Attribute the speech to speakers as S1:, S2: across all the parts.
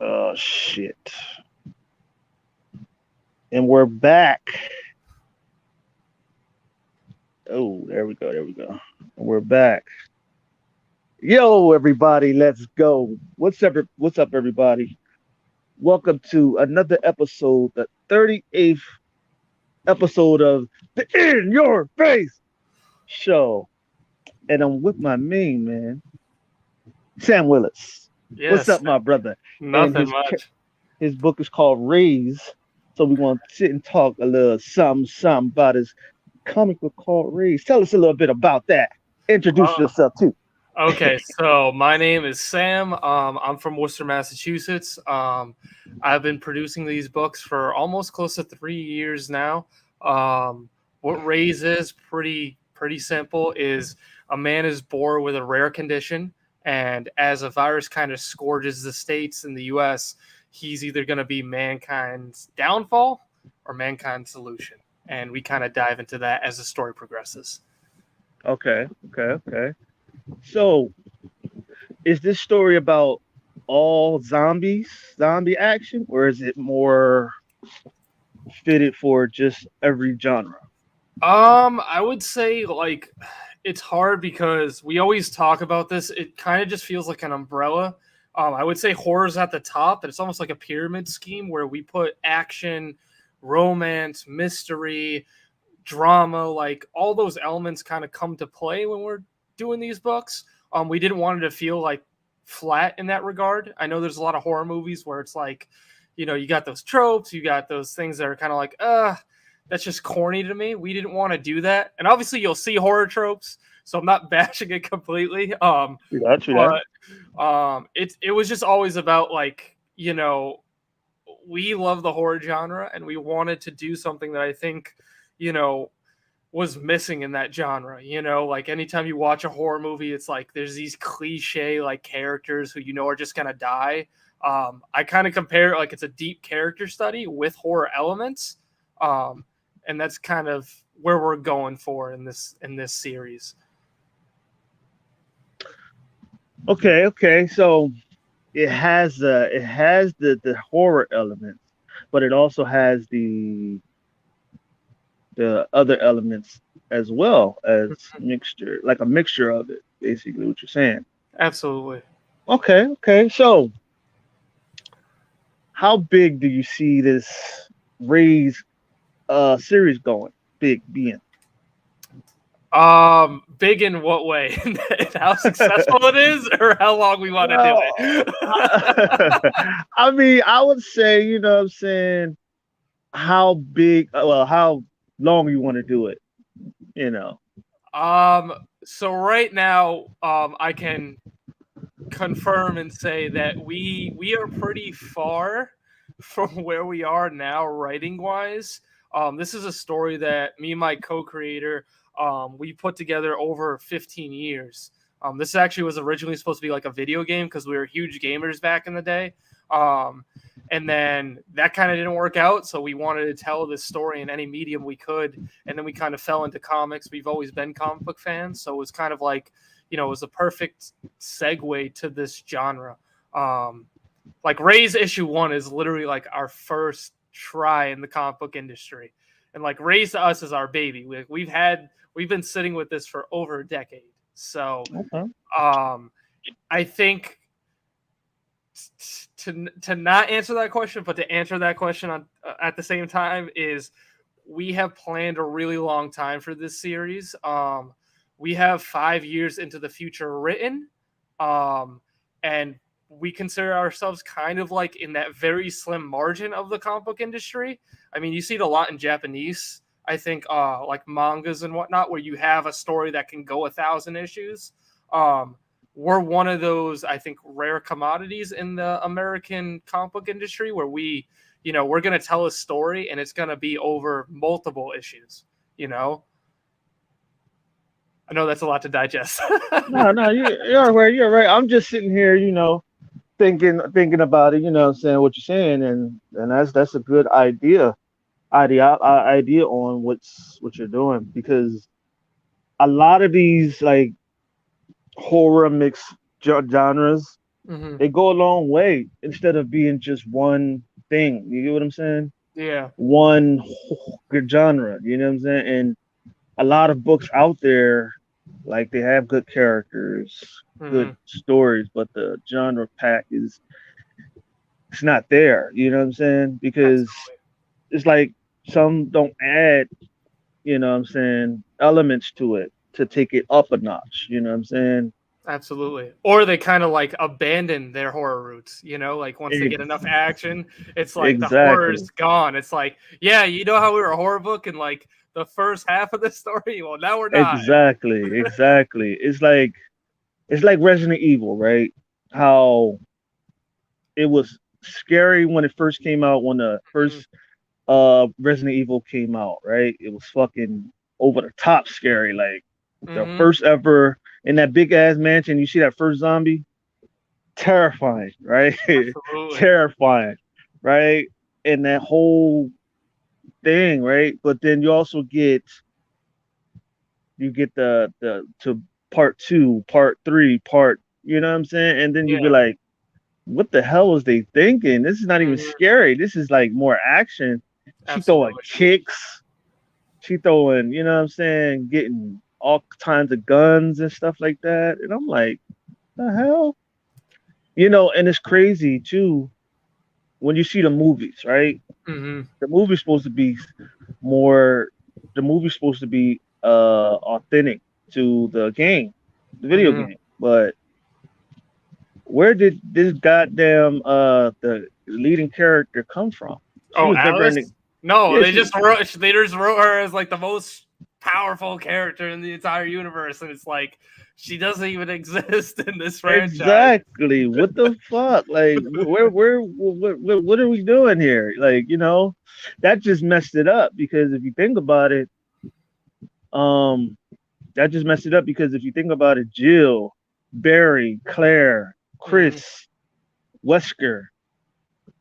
S1: Oh shit. And we're back. Oh, there we go. There we go. We're back. Yo, everybody, let's go. What's up, everybody? Welcome to another episode, the 38th episode of the In Your Face show. And I'm with my main man, Sam Willis. What's
S2: Yes,
S1: up, my brother? And
S2: nothing much.
S1: his book is called Raise. So we're gonna sit and talk a little something about his comic book called Raise. Tell us a little bit about that. Introduce
S2: Uh,
S1: yourself too.
S2: okay, so my name is Sam. I'm from Worcester, Massachusetts. I've been producing these books for almost close to 3 years now. What Raise is pretty simple. Is a man is born with a rare condition, and as a virus kind of scourges the states in the U.S., he's either going to be mankind's downfall or mankind's solution. And we kind of dive into that as the story progresses.
S1: Okay. So is this story about all zombie action, or is it more fitted for just every genre?
S2: I would say like it's hard because we always talk about this. It kind of just feels like an umbrella. I would say horror's at the top, and it's almost like a pyramid scheme where we put action, romance, mystery, drama, like all those elements kind of come to play when we're doing these books. We didn't want it to feel like flat in that regard. I know there's a lot of horror movies where it's like, you got those tropes, you got those things that are kind of like, that's just corny to me. We didn't want to do that. And obviously you'll see horror tropes, so I'm not bashing it completely.
S1: True that.
S2: But it was just always about like, we love the horror genre and we wanted to do something that I think, you know, was missing in that genre. Like anytime you watch a horror movie, it's like there's these cliche like characters who are just gonna die. I kind of compare it like it's a deep character study with horror elements. And that's kind of where we're going for in this series.
S1: Okay. So it has the horror elements, but it also has the other elements as well as mixture, like a mixture of it, basically what you're saying.
S2: Absolutely.
S1: Okay. So how big do you see this Rays series going? Big being.
S2: Big in what way? How successful it is, or how long we want to do
S1: Well,
S2: it?
S1: I mean, I would say, what I'm saying, how big, well, how long you want to do it, you know.
S2: So right now, I can confirm and say that we are pretty far from where we are now, writing wise. This is a story that me and my co-creator we put together over 15 years. This actually was originally supposed to be like a video game because we were huge gamers back in the day. And then that kind of didn't work out. So we wanted to tell this story in any medium we could. And then we kind of fell into comics. We've always been comic book fans. So it was kind of like, it was a perfect segue to this genre. Like Ray's issue 1 is literally like our first try in the comic book industry. And like Ray's to us is our baby. We've been sitting with this for over a decade. So
S1: Okay.
S2: I think to not answer that question, but to answer that question at the same time is we have planned a really long time for this series. We have 5 years into the future written, and we consider ourselves kind of like in that very slim margin of the comic book industry. I mean, you see it a lot in Japanese, I think, like mangas and whatnot, where you have a story that can go 1,000 issues. We're one of those, I think, rare commodities in the American comic book industry where we're going to tell a story and it's going to be over multiple issues. I know that's a lot to digest.
S1: No, you're right. You're right. I'm just sitting here, thinking about it. Saying what you're saying, and that's a good idea on what you're doing, because a lot of these like horror mixed genres,
S2: Mm-hmm.
S1: They go a long way instead of being just one thing. You get what I'm saying?
S2: Yeah.
S1: One good genre. You know what I'm saying? And a lot of books out there, like they have good characters, good
S2: Mm-hmm.
S1: stories, but the genre pack is it's not there. You know what I'm saying? Because
S2: Absolutely.
S1: it's like some don't add, you know what I'm saying, elements to it to take it up a notch. You know what I'm saying?
S2: Absolutely. Or they kind of like abandon their horror roots, like once they get enough
S1: Ex-
S2: action, it's like the horror is
S1: exactly.
S2: gone. It's like, yeah, you know how we were a horror book in like the first half of the story? Well, now we're not.
S1: Exactly. Exactly. It's like Resident Evil, right? How it was scary when it first came out, when the
S2: Mhm.
S1: first Resident Evil came out, right? It was fucking over the top scary. Like the
S2: Mhm.
S1: first ever in that big ass mansion, you see that first zombie, terrifying, right?
S2: Absolutely.
S1: Terrifying, right? And that whole thing, right? But then you get the to part two, part three, you know what I'm saying? And then you be
S2: Yeah.
S1: like, what the hell was they thinking? This is not even
S2: Mhm.
S1: scary. This is like more action. She throwing
S2: Absolutely.
S1: kicks. She throwing, you know what I'm saying, getting all kinds of guns and stuff like that. And I'm like, the hell? And it's crazy too when you see the movies, right?
S2: Mhm.
S1: The movie's supposed to be more the movie's supposed to be authentic to the game, the video
S2: Mhm.
S1: game. But where did this goddamn the leading character come from? She
S2: Oh,
S1: was never in the
S2: Alice? No,
S1: yeah,
S2: they
S1: she
S2: just wrote her as like the most powerful character in the entire universe, and it's like she doesn't even exist in this franchise.
S1: exactly. What the fuck? Like, what are we doing here? Like, that just messed it up because if you think about it, um, that just messed it up because if you think about it, Jill, Barry, Claire,
S2: Mhm.
S1: Chris, Wesker,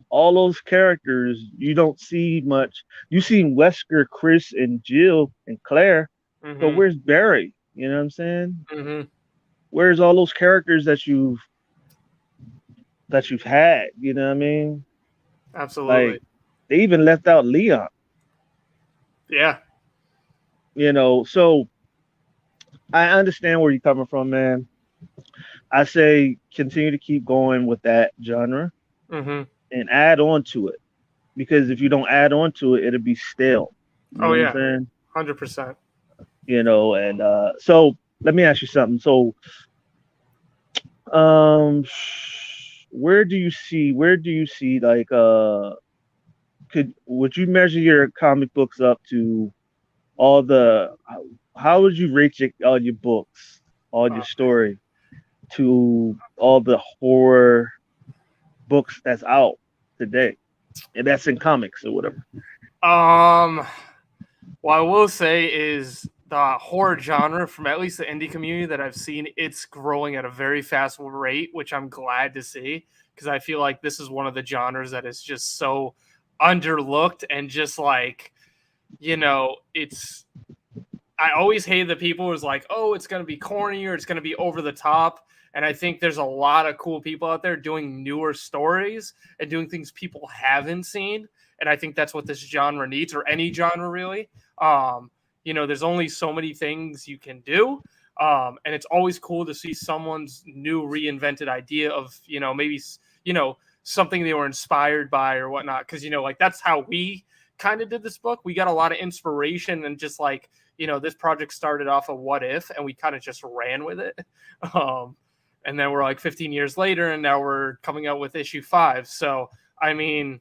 S1: all those characters you don't see much. You see Wesker, Chris, and Jill and Claire, but
S2: Mhm.
S1: where's Barry? You know what I'm saying?
S2: Mhm.
S1: Where's all those characters that you've had? You know what I mean?
S2: Absolutely.
S1: Like they even left out Leon.
S2: Yeah.
S1: So I understand where you're coming from, man. I say continue to keep going with that genre
S2: Mhm.
S1: and add on to it because if you don't add on to it, it'll be stale. You
S2: Oh
S1: know what I'm
S2: yeah.
S1: saying?
S2: 100%.
S1: And so let me ask you something. So, um, where do you see like could would you measure your comic books up to all the how would you rate all your books, all your
S2: Uh,
S1: story to all the horror books that's out today, and that's in comics or whatever?
S2: um what I will say is the horror genre from at least the indie community that I've seen, it's growing at a very fast rate, which I'm glad to see because I feel like this is one of the genres that is just so underlooked and just like, it's I always hate the people who's like, oh, it's going to be corny or it's going to be over the top. And I think there's a lot of cool people out there doing newer stories and doing things people haven't seen. And I think that's what this genre needs, or any genre really. Um, there's only so many things you can do. And it's always cool to see someone's new reinvented idea of, maybe, you know, something they were inspired by or whatnot. Cause, like that's how we kind of did this book. We got a lot of inspiration and just like, this project started off a what if, and we kind of just ran with it. Um, and then we're like 15 years later, and now we're coming out with issue 5. So, I mean,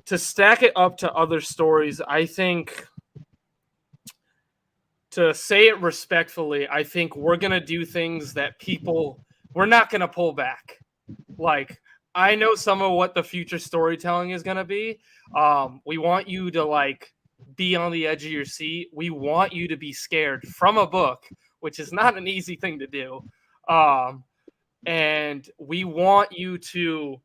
S2: to stack it up to other stories, I think, to say it respectfully, I think we're going to do things that we're not going to pull back. Like, I know some of what the future storytelling is going to be. We want you to like be on the edge of your seat. We want you to be scared from a book, which is not an easy thing to do. Um, and we want you to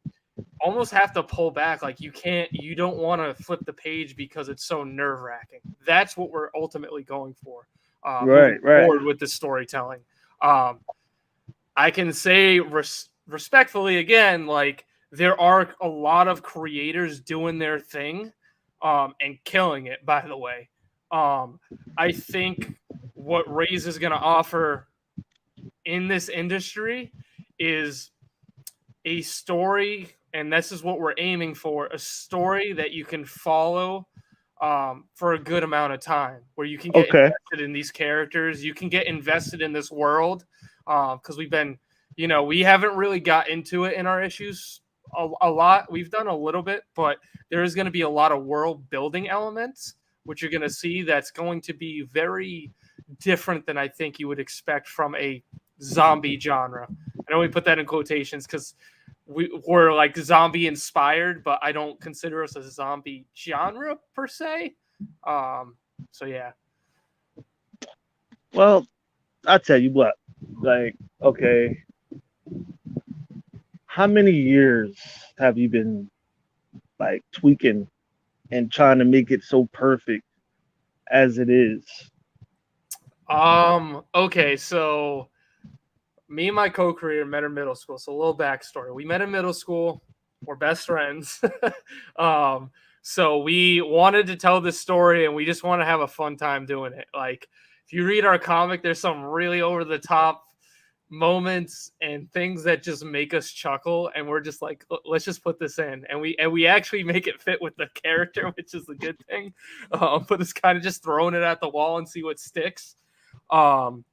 S2: almost have to pull back. Like you don't want to flip the page because it's so nerve wracking. That's what we're ultimately going for, moving
S1: Right, right.
S2: forward with the storytelling. Um, I can say respectfully again, like there are a lot of creators doing their thing, and killing it. By the way, um, I think what Raze is going to offer in this industry is a story, and this is what we're aiming for: a story that you can follow for a good amount of time, where you can get
S1: Okay.
S2: invested in these characters, you can get invested in this world, because we've been, we haven't really got into it in our issues a lot. We've done a little bit, but there is going to be a lot of world building elements, which you're going to see that's going to be very different than I think you would expect from a zombie genre. I know we put that in quotations because we're like zombie inspired, but I don't consider us a zombie genre per se. So yeah.
S1: Well, I tell you what, like, okay, how many years have you been like tweaking and trying to make it so perfect as it is?
S2: Okay, so me and my co-creator met in middle school. So a little backstory: we met in middle school. We're best friends. um, so we wanted to tell this story, and we just want to have a fun time doing it. Like, if you read our comic, there's some really over the top moments and things that just make us chuckle, and we're just like, Let's just put this in," and we actually make it fit with the character, which is a good thing. But it's kind of just throwing it at the wall and see what sticks. Um,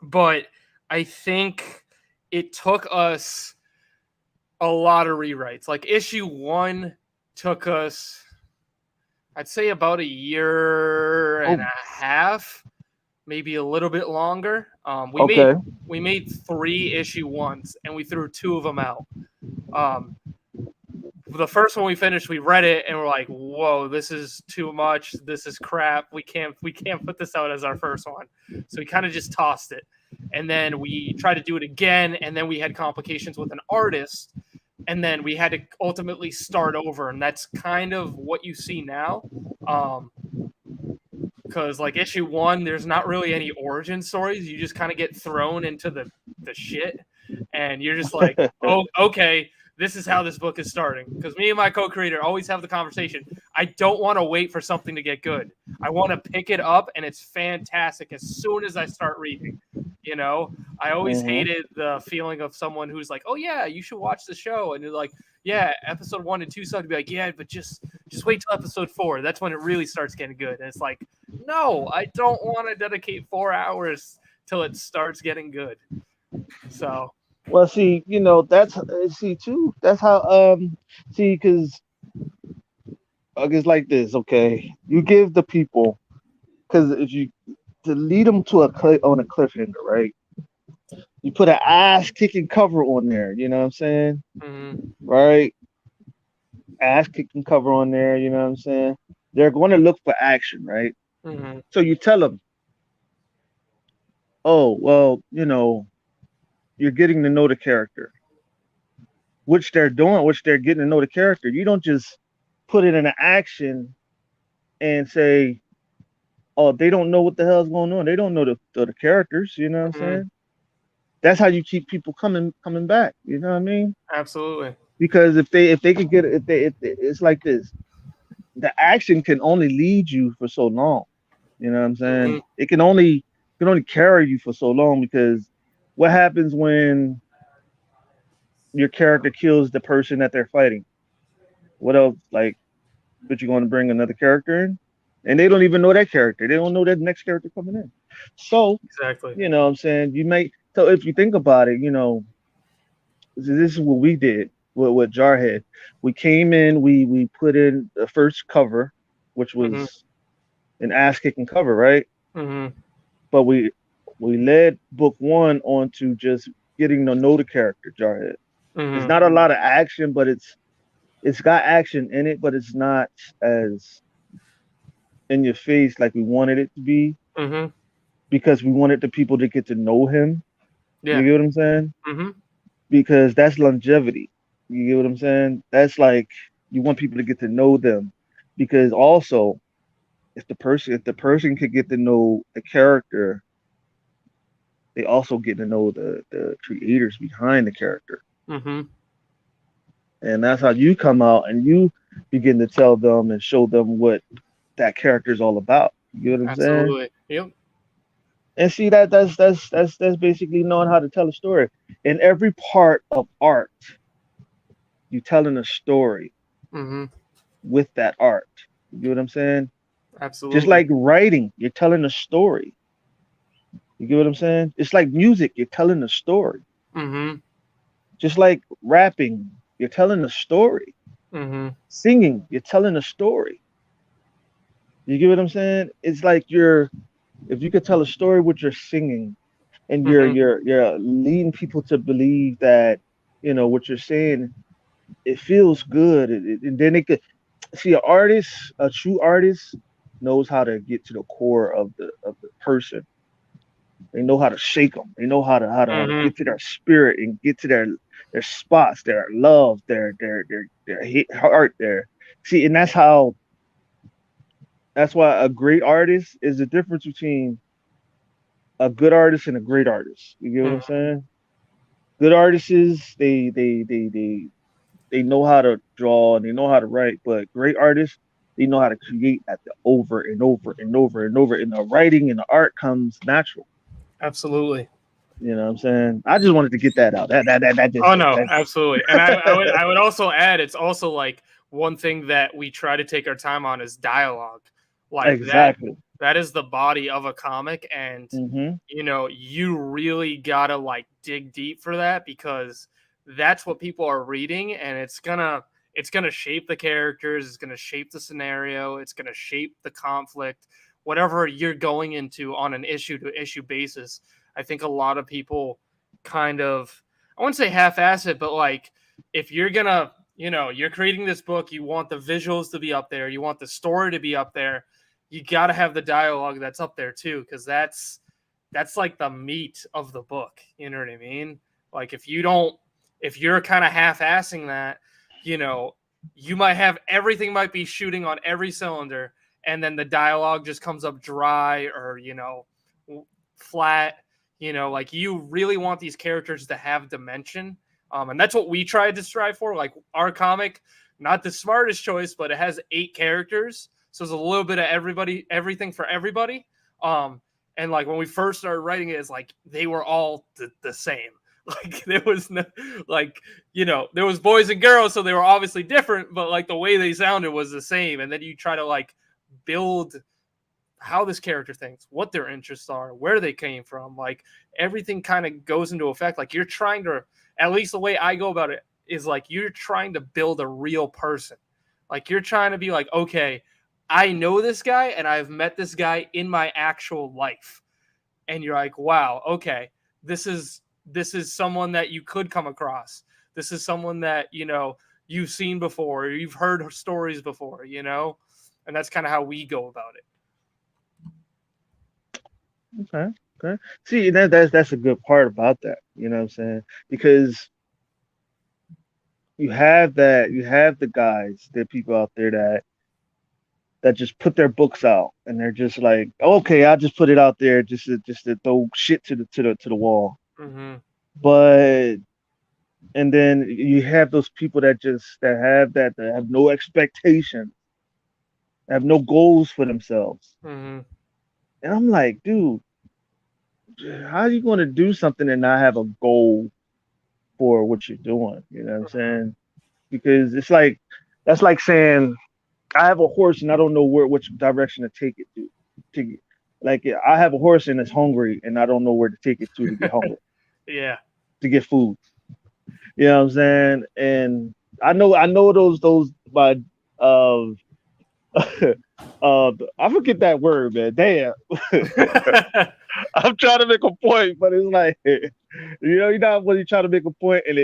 S2: but I think it took us a lot of rewrites. Like issue 1 took us, I'd say, about a year and
S1: Oh,
S2: a half, maybe a little bit longer. We made
S1: okay.
S2: we made 3 issue 1s, and we threw 2 of them out. Um, the first one we finished, we read it and we're like, "Whoa, this is too much. This is crap. We can't put this out as our first one." So we kind of just tossed it. And then we tried to do it again, and then we had complications with an artist, and then we had to ultimately start over, and that's kind of what you see now. Because like issue 1, there's not really any origin stories. You just kind of get thrown into the shit, and you're just like, "Oh, okay, this is how this book is starting." Because me and my co-creator always have the conversation. I don't want to wait for something to get good. I want to pick it up, and it's fantastic as soon as I start reading. I always
S1: Hmm.
S2: hated the feeling of someone who's like, "Oh yeah, you should watch the show," and you're like, "Yeah, episode 1 and 2 suck." To be like, "Yeah, but just wait till episode 4. That's when it really starts getting good." And it's like, no, I don't want to dedicate 4 hours till it starts getting good. So,
S1: Well, see, that's see too. That's how see, because it's like this. Okay, you give the people, because if you to lead them to on a cliffhanger, right? You put an ass kicking cover on there. You know what I'm saying?
S2: mm-hmm,
S1: Right? Ass kicking cover on there. You know what I'm saying? They're going to look for action, right?
S2: mm-hmm,
S1: So you tell them, oh, well, you're getting to know the character, which they're doing, which they're getting to know the character. You don't just put it in an action and say, oh, they don't know what the hell's going on. They don't know the characters. You know what I'm
S2: mm-hmm,
S1: saying? That's how you keep people coming back. You know what I mean?
S2: absolutely.
S1: Because if they could get if they it's like this, the action can only lead you for so long. You know what I'm
S2: Mm-hmm,
S1: saying? It can only carry you for so long because what happens when your character kills the person that they're fighting? What else? Like, but you're going to bring another character in, and they don't even know that character. They don't know that next character coming in. So,
S2: exactly.
S1: what I'm saying, so if you think about it, this is what we did with Jarhead. We came in, we put in the first cover, which
S2: Mm-hmm,
S1: was an ass kicking cover, right?
S2: mm-hmm,
S1: But we led book 1 onto just getting to know the character Jarhead. It's
S2: mm-hmm,
S1: not a lot of action, but it's got action in it, but it's not as in your face like we wanted it to be
S2: mm-hmm.
S1: because we wanted the people to get to know him. You
S2: Yeah.
S1: get what I'm saying?
S2: Mm-hmm,
S1: Because that's longevity. You get what I'm saying? That's like you want people to get to know them because also if the person could get to know the character, they also get to know the creators behind the character.
S2: Mhm.
S1: And that's how you come out and you begin to tell them and show them what that character is all about. You know what I'm saying?
S2: Absolutely. Yep.
S1: And see that's basically knowing how to tell a story. In every part of art, you telling a story
S2: Mhm.
S1: with that art. You get what I'm saying? Just
S2: Absolutely.
S1: like writing, you're telling a story. You get what I'm saying? It's like music, you're telling a story.
S2: Mhm.
S1: Just like rapping, you're telling a story.
S2: Mhm.
S1: Singing, you're telling a story. You get what I'm saying? It's like you're if you could tell a story with your singing and
S2: Mhm.
S1: you're leading people to believe that what you're saying it feels good and then it could see an artist, a true artist knows how to get to the core of the person. They know how to shake them. They know how to
S2: Mhm.
S1: get to their spirit and get to their spots, their love, their heart, their see, and that's why a great artist is the difference between a good artist and a great artist. You get what I'm
S2: Mhm.
S1: saying? Good artists, they know how to draw and they know how to write, but great artists, they know how to create at the over and over and over and over. And the writing and the art comes natural.
S2: Absolutely.
S1: You know what I'm saying? I just wanted to get that out. That just
S2: Oh
S1: it.
S2: no, absolutely. And I would also add it's also like one thing that we try to take our time on is dialogue. Like
S1: Exactly.
S2: that is the body of a comic, and
S1: Hmm.
S2: you really gotta like dig deep for that because that's what people are reading, and it's gonna shape the characters, it's gonna shape the scenario, it's gonna shape the conflict, whatever you're going into on an issue to issue basis. I think a lot of people kind of, I wouldn't say half-ass it, but like if you're gonna, you're creating this book, you want the visuals to be up there, you want the story to be up there, you got to have the dialogue that's up there too, because that's like the meat of the book. You know what I mean? Like if you're kind of half-assing that, you know, you might have everything might be shooting on every cylinder, and then the dialogue just comes up dry or flat. Like you really want these characters to have dimension, and that's what we tried to strive for. Like our comic, not the smartest choice, but it has 8 characters, so it's a little bit of everything for everybody. Um, and like when we first started writing it, it's like they were all the same. Like there was no, like there was boys and girls, so they were obviously different, but like the way they sounded was the same. And then you try to like build how this character thinks, what their interests are, where they came from. Like everything kind of goes into effect. Like you're trying to, at least the way I go about it is like you're trying to build a real person. Like you're trying to be like, okay, I know this guy and I've met this guy in my actual life. And you're like, wow, okay, this is someone that you could come across. This is someone that, you've seen before, or you've heard stories before. And that's kind of how we go about it.
S1: Okay. Okay. See, that's a good part about that. You know what I'm saying? Because you have the guys, the people out there that just put their books out and they're just like, okay, I'll just put it out there just to throw shit to the wall.
S2: Mm-hmm.
S1: But and then you have those people that have no expectation, have no goals for themselves.
S2: Mm-hmm.
S1: And I'm like, dude, how are you going to do something and not have a goal for what you're doing? You know what I'm saying? Because it's like that's like saying I have a horse and I don't know which direction to take it to. Like I have a horse and it's hungry and I don't know where to take it to get hungry
S2: Yeah.
S1: to get food. You know what I'm saying? And I know those by uh I forget that word, man. Damn. I'm trying to make a point, but it's like you're not when you try to make a point and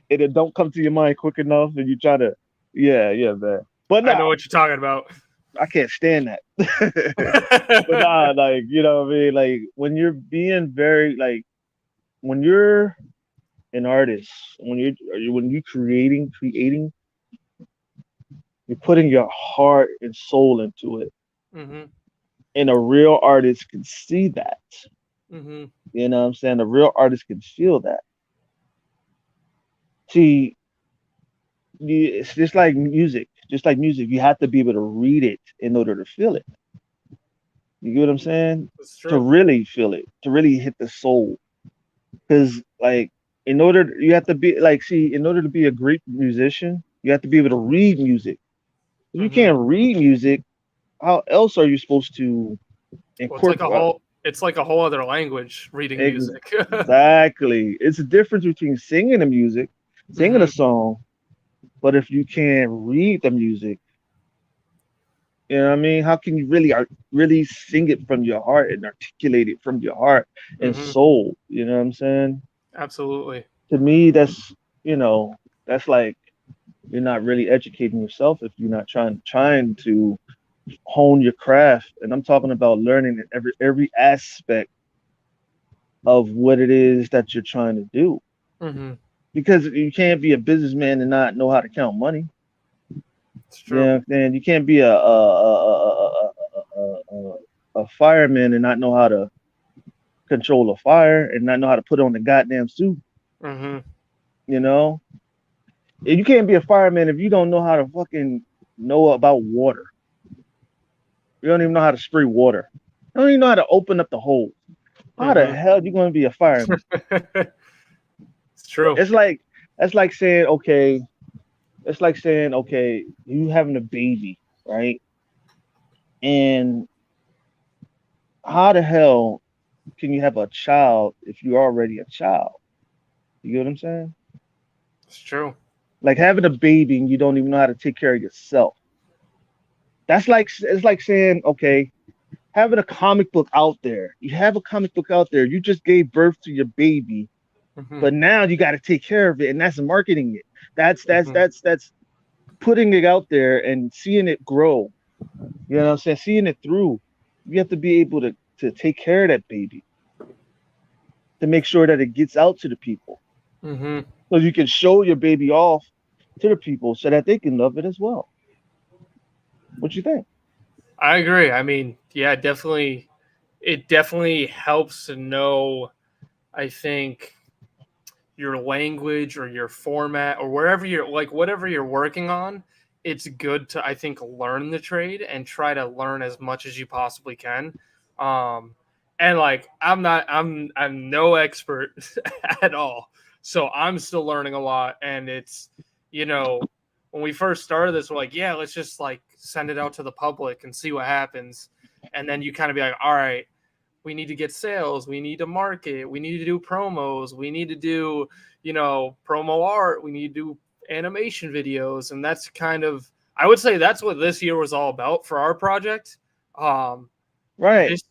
S1: it don't come to your mind quick enough and you try to yeah, man. But
S2: I know
S1: no,
S2: what you're talking about.
S1: I can't stand that. But nah, like you know what I mean? Like when you're being very like when you're an artist, when you're creating, you're putting your heart and soul into it.
S2: Mm-hmm.
S1: And a real artist can see that.
S2: Mm-hmm.
S1: You know what I'm saying? A real artist can feel that. See, it's just like music. Just like music, you have to be able to read it in order to feel it. You get what I'm saying?
S2: That's
S1: To
S2: true.
S1: really feel it, to really hit the soul. Because like, in order, you have to be like, see, in order to be a great musician, you have to be able to read music. If you
S2: Mm-hmm.
S1: can't read music, how else are you supposed to
S2: Well, it's like a
S1: incorporate?
S2: whole it's like a whole other language reading music.
S1: Exactly. It's a difference between singing the music, singing a
S2: Mm-hmm.
S1: song, but if you can't read the music, you know what I mean? How can you really really sing it from your heart and articulate it from your heart and
S2: Mm-hmm.
S1: soul? You know what I'm saying?
S2: Absolutely.
S1: To me, that's you know, that's like you're not really educating yourself if you're not trying to hone your craft. And I'm talking about learning every aspect of what it is that you're trying to do.
S2: Mm-hmm.
S1: Because you can't be a businessman and not know how to count money.
S2: It's
S1: You know
S2: true.
S1: what I'm saying? You can't be a fireman and not know how to control a fire and not know how to put on the goddamn suit.
S2: Mm-hmm.
S1: You know, and you can't be a fireman if you don't know how to fucking know about water. You don't even know how to spray water. You don't even know how to open up the hole. How the
S2: Mm-hmm.
S1: hell are you going to be a fireman?
S2: It's true.
S1: It's like that's like saying okay. It's like saying okay, you having a baby, right? And how the hell can you have a child if you're already a child? You get what I'm saying?
S2: It's true.
S1: Like having a baby and you don't even know how to take care of yourself. That's like it's like saying, okay, having a comic book out there. You have a comic book out there. You just gave birth to your baby,
S2: Mm-hmm.
S1: but now you got to take care of it, and that's marketing it.
S2: Mm-hmm.
S1: That's putting it out there and seeing it grow. You know what I'm saying? Seeing it through. You have to be able to take care of that baby to make sure that it gets out to the people.
S2: Mm-hmm.
S1: So you can show your baby off to the people so that they can love it as well. What you think?
S2: I agree. I mean, yeah, definitely. It definitely helps to know. I think your language or your format or wherever you're like whatever you're working on, it's good to I think learn the trade and try to learn as much as you possibly can. Um and like I'm no expert at all. So I'm still learning a lot and it's you know when we first started this we're like, yeah, let's just like send it out to the public and see what happens. And then you kind of be like, all right, we need to get sales, we need to market, we need to do promos, we need to do promo art, we need to do animation videos. And that's kind of I would say that's what this year was all about for our project. um
S1: Right.
S2: this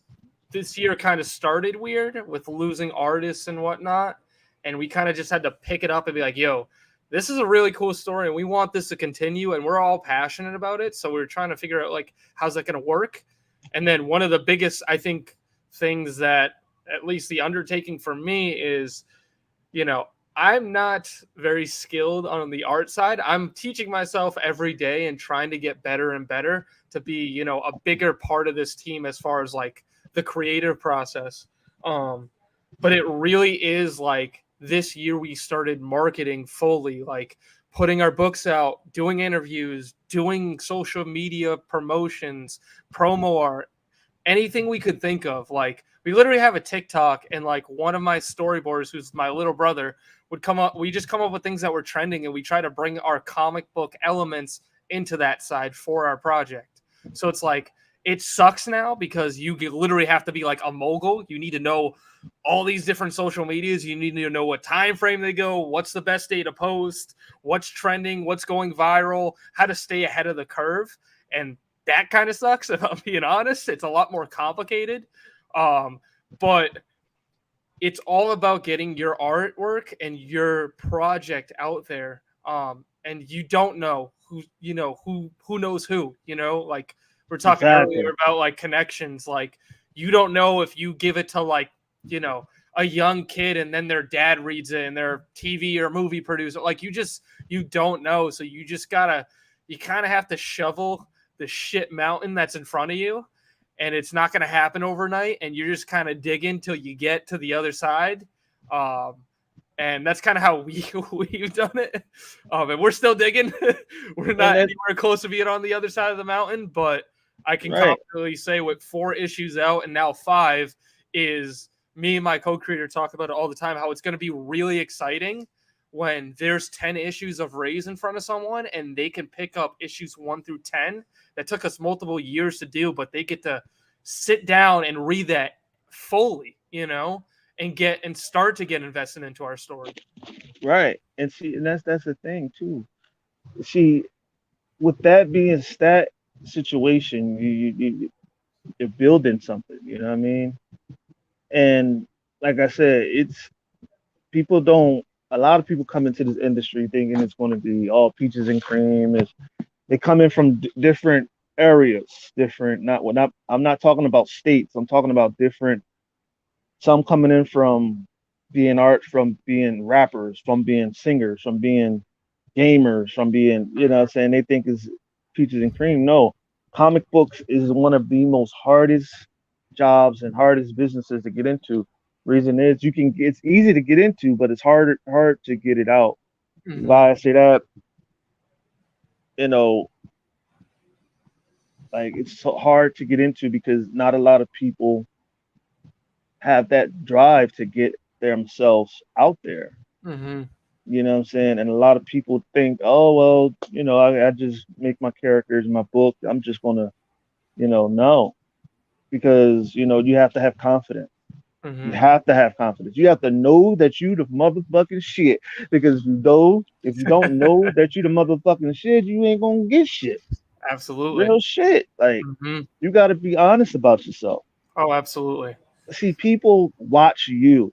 S2: this year kind of started weird with losing artists and whatnot, and we kind of just had to pick it up and be like, yo, this is a really cool story and we want this to continue and we're all passionate about it, so we are trying to figure out like how's that going to work. And then one of the biggest I think things that at least the undertaking for me is, you know, I'm not very skilled on the art side. I'm teaching myself every day and trying to get better and better to be, a bigger part of this team as far as like the creative process. Um, but it really is like this year we started marketing fully, like putting our books out, doing interviews, doing social media promotions, promo art, anything we could think of. Like we literally have a TikTok, and like one of my storyboarders, who's my little brother, would come up. We just come up with things that were trending, and we try to bring our comic book elements into that side for our project. So it's like it sucks now because you literally have to be like a mogul. You need to know all these different social medias. You need to know what time frame they go, what's the best day to post, what's trending, what's going viral, how to stay ahead of the curve. And that kind of sucks. If I'm being honest, it's a lot more complicated. Um, but it's all about getting your artwork and your project out there. And you don't know who knows who. Like we're talking earlier
S1: Exactly.
S2: about like connections. Like you don't know if you give it to like you know a young kid and then their dad reads it and their TV or movie producer. Like you don't know. So you kind of have to shovel the shit mountain that's in front of you and it's not going to happen overnight, and you're just kind of digging till you get to the other side. Um, and that's kind of how we've done it. And we're still digging. We're
S1: And
S2: not
S1: that
S2: anywhere close to being on the other side of the mountain, but I can
S1: right,
S2: confidently say with 4 issues out and now 5 is me and my co-creator talk about it all the time, how it's going to be really exciting when there's 10 issues of Rays in front of someone and they can pick up issues 1 through 10 that took us multiple years to do, but they get to sit down and read that fully, and start to get invested into our story.
S1: right. And see, and that's the thing too. See, with that being that situation, you're building something. You know what I mean? And like I said, it's people don't. A lot of people come into this industry thinking it's going to be all peaches and cream. They come in from different areas, different. Not well, not. I'm not talking about states. I'm talking about different. Some coming in from being art, from being rappers, from being singers, from being gamers, from being, what I'm saying, they think is peaches and cream. No, comic books is one of the most hardest jobs and hardest businesses to get into. Reason is it's easy to get into, but it's hard to get it out.
S2: Mm-hmm.
S1: Why I say that, you know, like it's so hard to get into because not a lot of people have that drive to get themselves out there.
S2: Mm-hmm.
S1: You know what I'm saying? And a lot of people think, oh well, I just make my characters in my book. I'm just gonna, no, because you have to have confidence. You
S2: Mm-hmm.
S1: have to have confidence. You have to know that you the motherfucking shit. Because if you don't know that you the motherfucking shit, you ain't gonna get shit.
S2: Absolutely.
S1: Real shit. Like
S2: Mm-hmm.
S1: you got to be honest about yourself.
S2: Oh, absolutely.
S1: See, people watch you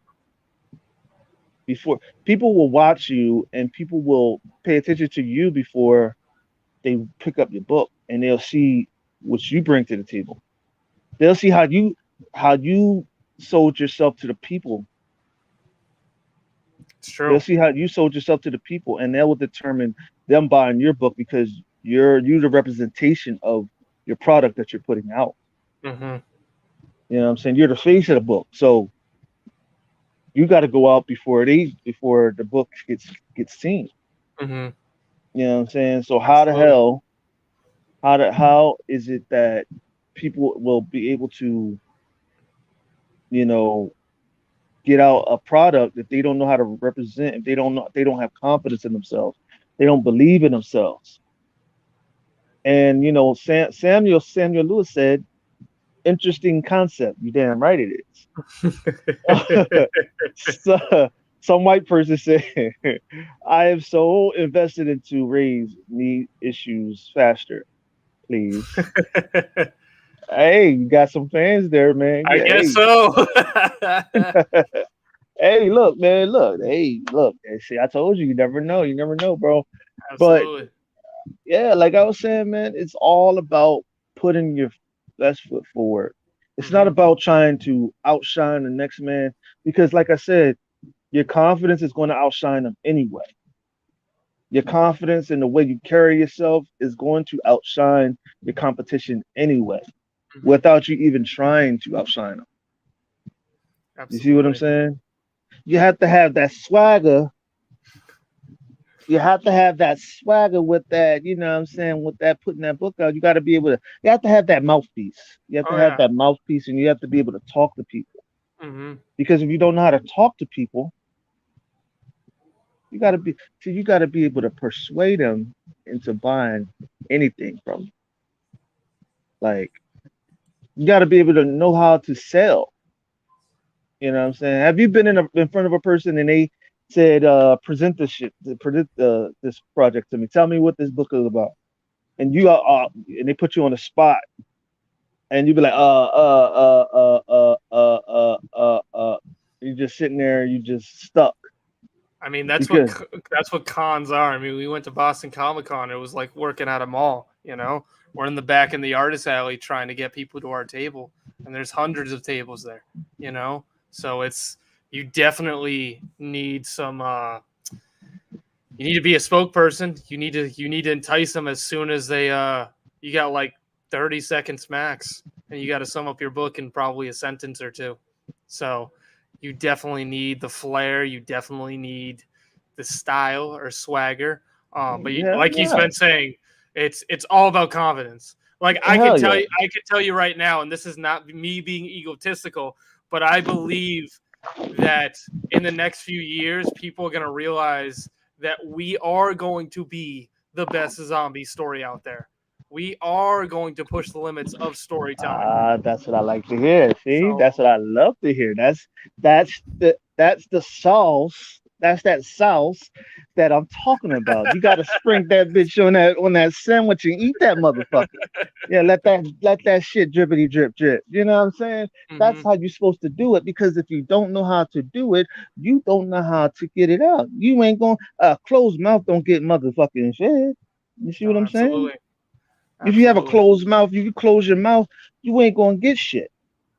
S1: before people will watch you, and people will pay attention to you before they pick up your book, and they'll see what you bring to the table. They'll see how you sold yourself to the people.
S2: It's
S1: They'll
S2: true.
S1: see how you sold yourself to the people, and that will determine them buying your book because you're the representation of your product that you're putting out.
S2: Mm-hmm.
S1: You know what I'm saying? You're the face of the book. So you got to go out before the book gets seen.
S2: Mm-hmm.
S1: You know what I'm saying? So
S2: Absolutely.
S1: how is it that people will be able to, you know, get out a product if they don't know how to represent, if they don't have confidence in themselves, they don't believe in themselves. And Samuel Lewis said, "Interesting concept." You damn right it is. So, some white person said, "I am so invested into raise need issues faster, please." Hey, you got some fans there, man.
S2: I
S1: Yeah,
S2: guess
S1: hey.
S2: so.
S1: Hey, look, man, look. Hey, look. Hey, see, I told you, you never know. You never know, bro. But
S2: Absolutely.
S1: yeah, like I was saying, man, it's all about putting your best foot forward. It's not
S2: Mm-hmm.
S1: about trying to outshine the next man because, like I said, your confidence is going to outshine them anyway. Your confidence and the way you carry yourself is going to outshine your competition anyway,
S2: Mm-hmm.
S1: without you even trying to outshine them. You see what I'm
S2: Absolutely.
S1: saying? You have to have that swagger. You have to have that swagger with that, you know what I'm saying, with that putting that book out. You got to be able to, you have to have that mouthpiece. You have to
S2: Oh
S1: have
S2: yeah.
S1: that mouthpiece and you have to be able to talk to people.
S2: Mm-hmm.
S1: Because if you don't know how to talk to people, you got to be, see, you got to be able to persuade them into buying anything from you. Like, you got to be able to know how to sell. You know what I'm saying? Have you been in front of a person and they said, present this shit, present this project to me. Tell me what this book is about. And and they put you on the spot and you be like, you're just sitting there, you just stuck
S2: I mean,
S1: because
S2: that's what cons are. I mean, we went to Boston Comic Con. It was like working at a mall. We're in the back in the artist alley trying to get people to our table, and there's hundreds of tables there. So it's you definitely need some. You need to be a spokesperson. You need to entice them as soon as they. You got like 30 seconds max, and you got to sum up your book in probably a sentence or two. So you definitely need the flair. You definitely need the style or swagger. But
S1: Hell
S2: like he's
S1: yeah.
S2: been saying, it's all about confidence. Like
S1: Hell yeah.
S2: I could tell you right now, and this is not me being egotistical, but I believe that in the next few years, people are going to realize that we are going to be the best zombie story out there. We are going to push the limits of storytelling.
S1: That's what I like to hear. See, that's
S2: So,
S1: what I love to hear. That's the sauce. That's that sauce that I'm talking about. You got to sprinkle that bitch on that sandwich and eat that motherfucker. Yeah, let that shit drippity drip drip. You know what I'm saying? That's
S2: hmm
S1: how you're supposed to do it. Because if you don't know how to do it, you don't know how to get it out. You ain't going closed mouth don't get motherfucking shit. You see what
S2: no,
S1: I'm saying?
S2: absolutely,
S1: If you have a
S2: absolutely.
S1: closed mouth, you close your mouth, you ain't gonna get shit.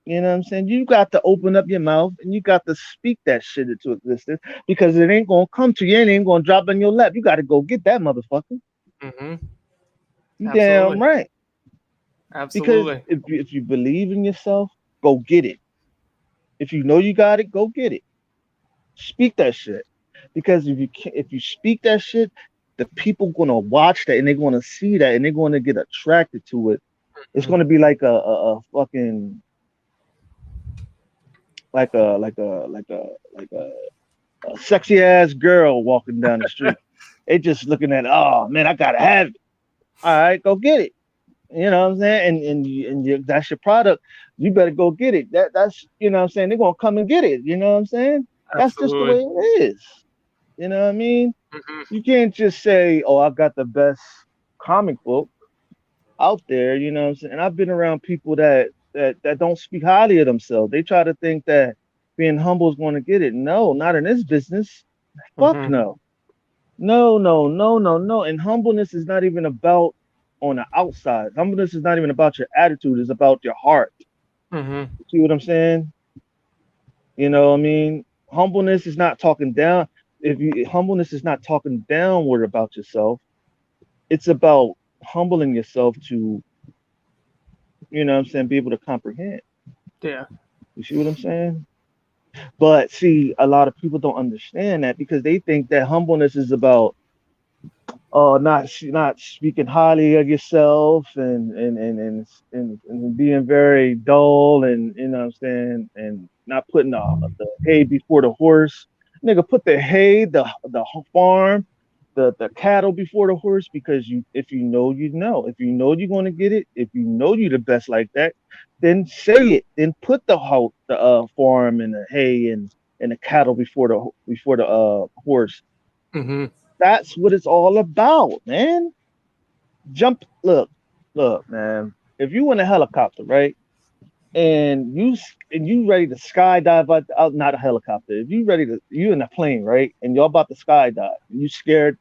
S1: You know what I'm saying? You got to open up your mouth and you got to speak that shit into existence because it ain't gonna come to you. It ain't gonna drop in your lap. You got to go get that motherfucker.
S2: hmm
S1: You damn
S2: Absolutely,
S1: right. Because
S2: absolutely.
S1: if you believe in yourself, go get it. If you know you got it, go get it. Speak that shit. Because if you speak that shit, the people gonna watch that and they're gonna see that and they're gonna get attracted to it. It's
S2: Mhm.
S1: gonna be like a fucking like a sexy ass girl walking down the street. They just looking at, oh man, I gotta have it. All right, go get it. You know what I'm saying? That's your product. You better go get it. That's you know what I'm saying. They're gonna come and get it. You know what I'm saying? That's just the way
S2: Absolutely.
S1: it is. You know what I mean?
S2: hmm
S1: You can't just say, oh, I got the best comic book out there. You know what I'm saying? And I've been around people that don't speak highly of themselves. They try to think that being humble is going to get it. No, not in this business. Fuck
S2: hmm
S1: no. No, no, no, no, no. And humbleness is not even about on the outside. Humbleness is not even about your attitude. It's about your heart.
S2: hmm
S1: See what I'm saying? You know what I mean? Humbleness is not talking down. If you humbleness is not talking downward about yourself. It's about humbling yourself to, you know what I'm saying, be able to comprehend.
S2: Yeah.
S1: You see what I'm saying? But see, a lot of people don't understand that because they think that humbleness is about not speaking highly of yourself and being very dull and you know what I'm saying and not putting the hay before the horse. Nigga, put the hay, the farm, the cattle before the horse because you if you know you know if you know you're gonna get it if you know you're the best like that, then say it. Then put the farm and the hay and the cattle before the horse.
S2: hmm
S1: That's what it's all about, man. Jump, look, man. If you in a helicopter, right, and you ready to skydive out, not a helicopter. If you in a plane, right, and you're about to skydive, and you scared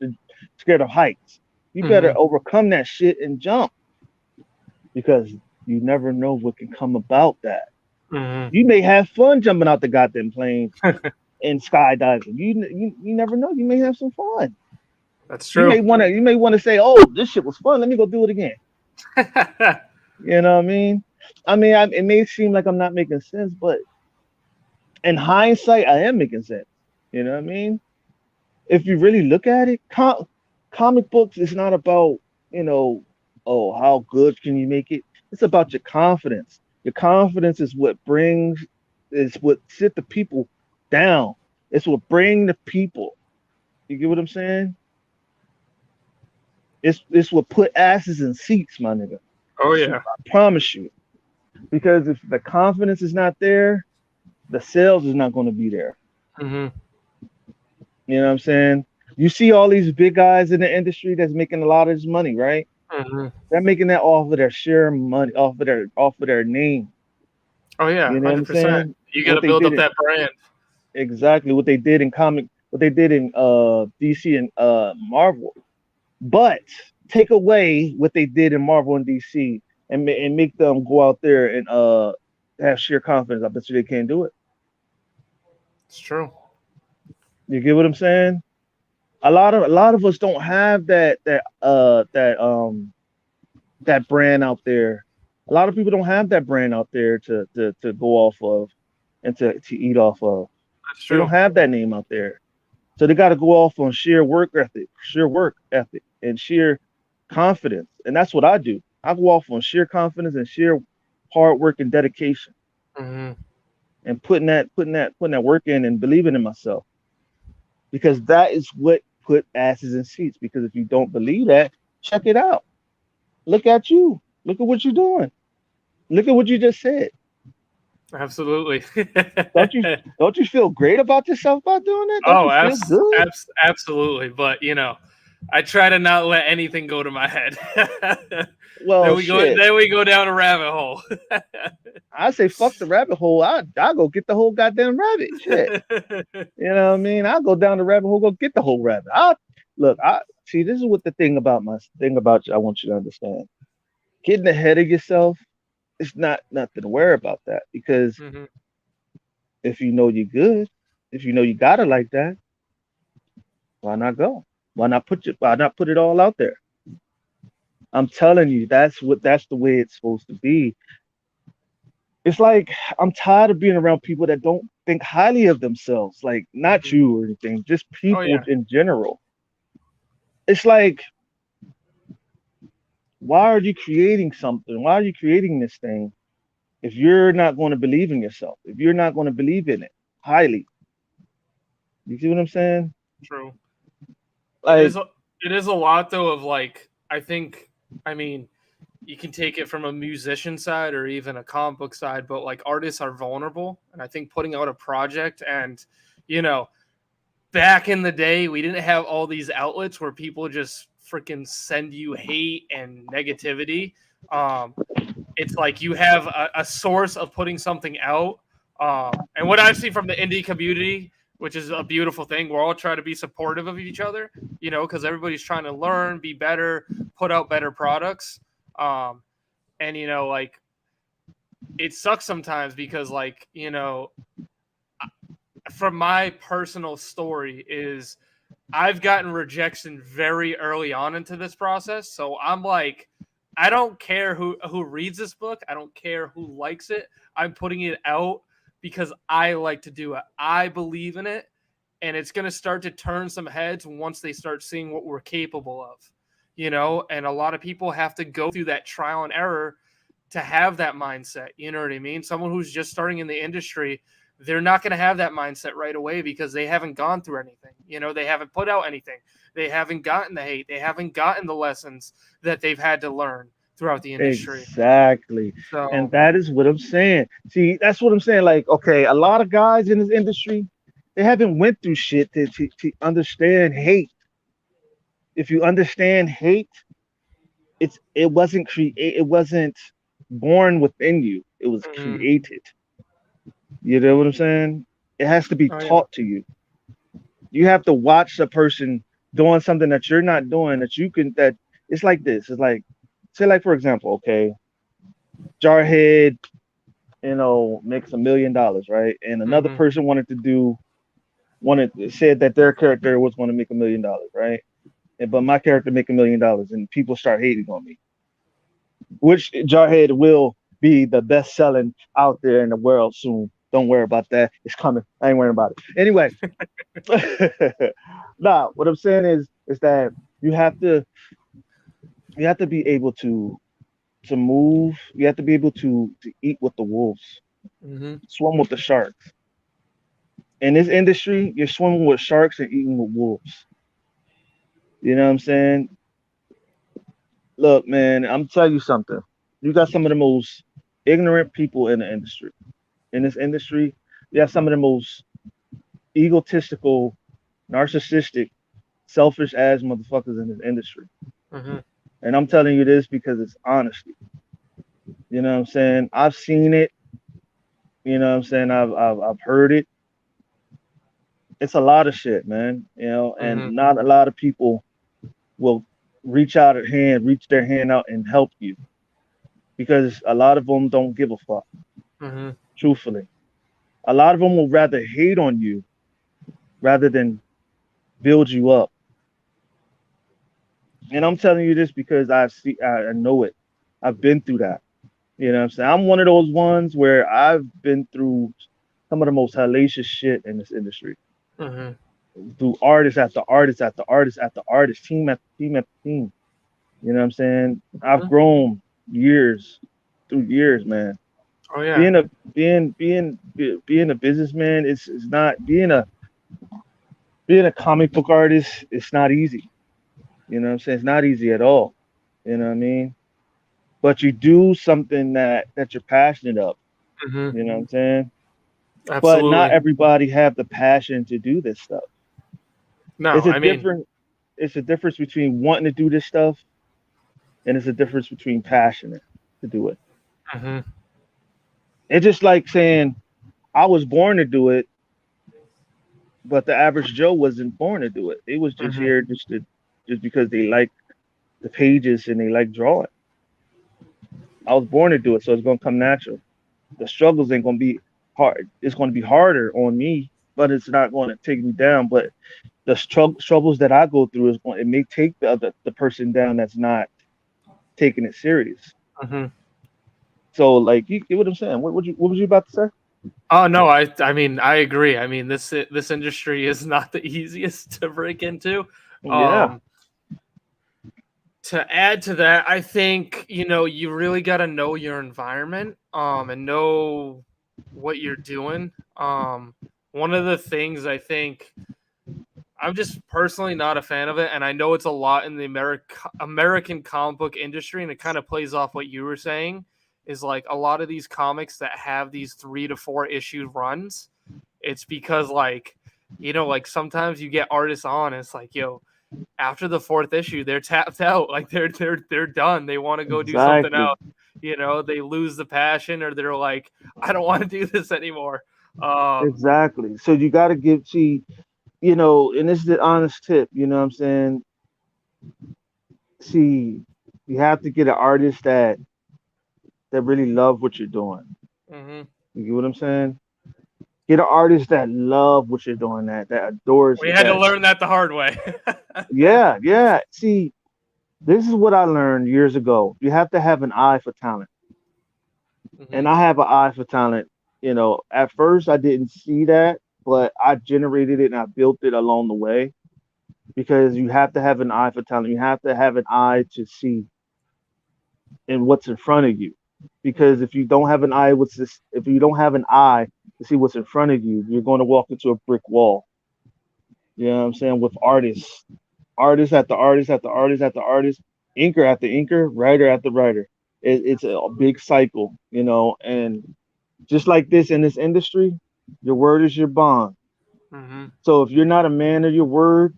S1: of heights, you better
S2: hmm
S1: overcome that shit and jump because you never know what can come about that.
S2: hmm
S1: You may have fun jumping out the goddamn plane and skydiving. You never know. You may have some fun.
S2: That's
S1: You
S2: true.
S1: may want to say, "Oh, this shit was fun. Let me go do it again." You know what I mean? It may seem like I'm not making sense, but in hindsight, I am making sense. You know what I mean? If you really look at it, comic books is not about you know, oh, how good can you make it? It's about your confidence. Your confidence is what sit the people down. It's what bring the people. You get what I'm saying? It's what put asses in seats, my nigga.
S2: Oh
S1: So
S2: yeah.
S1: I promise you. Because if the confidence is not there, the sales is not going to be there.
S2: hmm
S1: You know what I'm saying? You see all these big guys in the industry that's making a lot of this money, right?
S2: hmm
S1: They're making that off of their share money, off of their name.
S2: Oh yeah,
S1: You know what I'm
S2: 100%.
S1: saying?
S2: You got
S1: What
S2: to
S1: they
S2: build
S1: did
S2: up
S1: it
S2: that brand.
S1: exactly what they did in what they did in DC and Marvel. But take away what they did in Marvel and DC and make them go out there and have sheer confidence. I bet you they can't do it.
S2: It's true.
S1: You get what I'm saying? A lot of us don't have that brand out there. A lot of people don't have that brand out there to go off of and to eat off of.
S2: That's
S1: They don't
S2: true.
S1: have that name out there. So they got to go off on sheer work ethic, and sheer confidence. And that's what I do. I go off on sheer confidence and sheer hard work and dedication,
S2: Hmm.
S1: and putting that work in and believing in myself, because that is what put asses in seats. Because if you don't believe that, check it out. Look at you. Look at what you're doing. Look at what you just said.
S2: Absolutely.
S1: Don't you don't you feel great about yourself by doing that? Don't
S2: Oh,
S1: you feel good?
S2: absolutely. But I try to not let anything go to my head.
S1: Well, shit.
S2: Then we go down a rabbit hole.
S1: I say fuck the rabbit hole. I go get the whole goddamn rabbit. Shit. You know what I mean? I'll go down the rabbit hole, go get the whole rabbit. I look, I see this is what the thing about you I want you to understand. Getting ahead of yourself, it's not nothing to worry about that, because
S2: Hmm.
S1: if you know you're good, if you know you got it like that, why not go? Why not put it all out there? I'm telling you, that's the way it's supposed to be. It's like I'm tired of being around people that don't think highly of themselves. Like not
S2: Hmm.
S1: you or anything, just
S2: Oh
S1: people
S2: yeah,
S1: in general. It's like, why are you creating something? Why are you creating this thing if you're not going to believe in yourself? If you're not going to believe in it highly? You see what I'm saying?
S2: true. It
S1: Like,
S2: it is a lot though of like I think I mean you can take it from a musician side or even a comic book side, but like artists are vulnerable, and I think putting out a project and you know back in the day we didn't have all these outlets where people just freaking send you hate and negativity. Um, it's like you have a source of putting something out. And what I've seen from the indie community, which is a beautiful thing, we're all trying to be supportive of each other, because everybody's trying to learn, be better, put out better products. Um, and like it sucks sometimes because from my personal story is I've gotten rejection very early on into this process. So I'm like, I don't care who reads this book. I don't care who likes it. I'm putting it out because I like to do it. I believe in it, and it's going to start to turn some heads once they start seeing what we're capable of. And a lot of people have to go through that trial and error to have that mindset. You know what I mean? Someone who's just starting in the industry, they're not going to have that mindset right away because they haven't gone through anything. They haven't put out anything. They haven't gotten the hate. They haven't gotten the lessons that they've had to learn throughout the industry.
S1: exactly. And
S2: So,
S1: that is what I'm saying. See, that's what I'm saying. Like, okay, a lot of guys in this industry, they haven't went through shit to understand hate. If you understand hate, it wasn't born within you. It was
S2: mhm.
S1: created. You know what I'm saying? It has to be
S2: Oh yeah.
S1: taught to you. You have to watch a person doing something that you're not doing, that it's like this. It's like, say, like, for example, okay, Jarhead, makes $1 million, right? And another
S2: Hmm.
S1: person wanted said that their character was going to make $1 million, right? But my character make $1 million, and people start hating on me. Which Jarhead will be the best selling out there in the world soon. Don't worry about that. It's coming. I ain't worrying about it. Anyway, nah, what I'm saying is that you have to you have to be able to move. You have to be able to eat with the wolves,
S2: Hmm.
S1: swim with the sharks. In this industry, you're swimming with sharks and eating with wolves. You know what I'm saying? Look, man, I'm telling you something. You got some of the most ignorant people in the industry. In this industry, you have some of the most egotistical, narcissistic, selfish ass motherfuckers in this industry.
S2: Hmm.
S1: And I'm telling you this because it's honesty. You know what I'm saying? I've seen it. You know what I'm saying? I've heard it. It's a lot of shit, man. And
S2: Hmm.
S1: not a lot of people will reach their hand out and help you, because a lot of them don't give a fuck.
S2: Hmm.
S1: Truthfully, a lot of them will rather hate on you rather than build you up. And I'm telling you this because I know it. I've been through that. You know what I'm saying? I'm one of those ones where I've been through some of the most hellacious shit in this industry.
S2: Mm-hmm.
S1: Through artist after artist after artist after artist, team after team after team. You know what I'm saying? I've grown years through years, man.
S2: Oh yeah.
S1: Being a being a businessman is not being a comic book artist. It's not easy. You know what I'm saying? It's not easy at all. You know what I mean? But you do something that you're passionate of.
S2: Mm-hmm.
S1: You know what I'm saying? But not
S2: Absolutely.
S1: everybody have the passion to do this stuff.
S2: No,
S1: It's a
S2: I mean,
S1: different it's a difference between wanting to do this stuff and it's a difference between passionate to do it.
S2: mm-hmm.
S1: It's just like saying I was born to do it, but the average Joe wasn't born to do it. They was just
S2: Mm-hmm.
S1: here just because they like the pages and they like drawing. I was born to do it, so it's gonna come natural. The struggles ain't gonna be hard. It's gonna be harder on me, but it's not going to take me down. But the struggles that I go through is going it may take the person down that's not taking it serious.
S2: Mm-hmm.
S1: So like you get what I'm saying. What was you about to say?
S2: Oh no, I mean I agree. I mean this industry is not the easiest to break into.
S1: Yeah,
S2: Um, to add to that, I think you really got to know your environment, and know what you're doing. One of the things I think I'm just personally not a fan of it, and I know it's a lot in the American comic book industry, and it kind of plays off what you were saying. Is like a lot of these comics that have these 3 to 4 issue runs. It's because like sometimes you get artists on, and it's like, yo, after the fourth issue, they're tapped out. Like they're done. They want to go do something
S1: exactly,
S2: else. They lose the passion, or they're like, I don't want to do this anymore. Um,
S1: exactly. So you got to give see and this is the honest tip. You know what I'm saying? See, you have to get an artist that really love what you're doing.
S2: mhm.
S1: You get what I'm saying? Get an artist that love what you're doing, that adores
S2: We
S1: it.
S2: had to
S1: That
S2: learn that the hard way.
S1: yeah, yeah. See, this is what I learned years ago. You have to have an eye for talent, and
S2: hmm
S1: I have an eye for talent. At first I didn't see that, but I generated it and I built it along the way because you have to have an eye for talent. You have to have an eye to see in what's in front of you. Because if you don't have an eye, if you don't have an eye to see what's in front of you, you're going to walk into a brick wall. You know what I'm saying? With artists, artist after artist after artist after artist, inker after inker, writer after writer. It's a big cycle, and just like this in this industry, your word is your bond.
S2: hmm
S1: So if you're not a man of your word,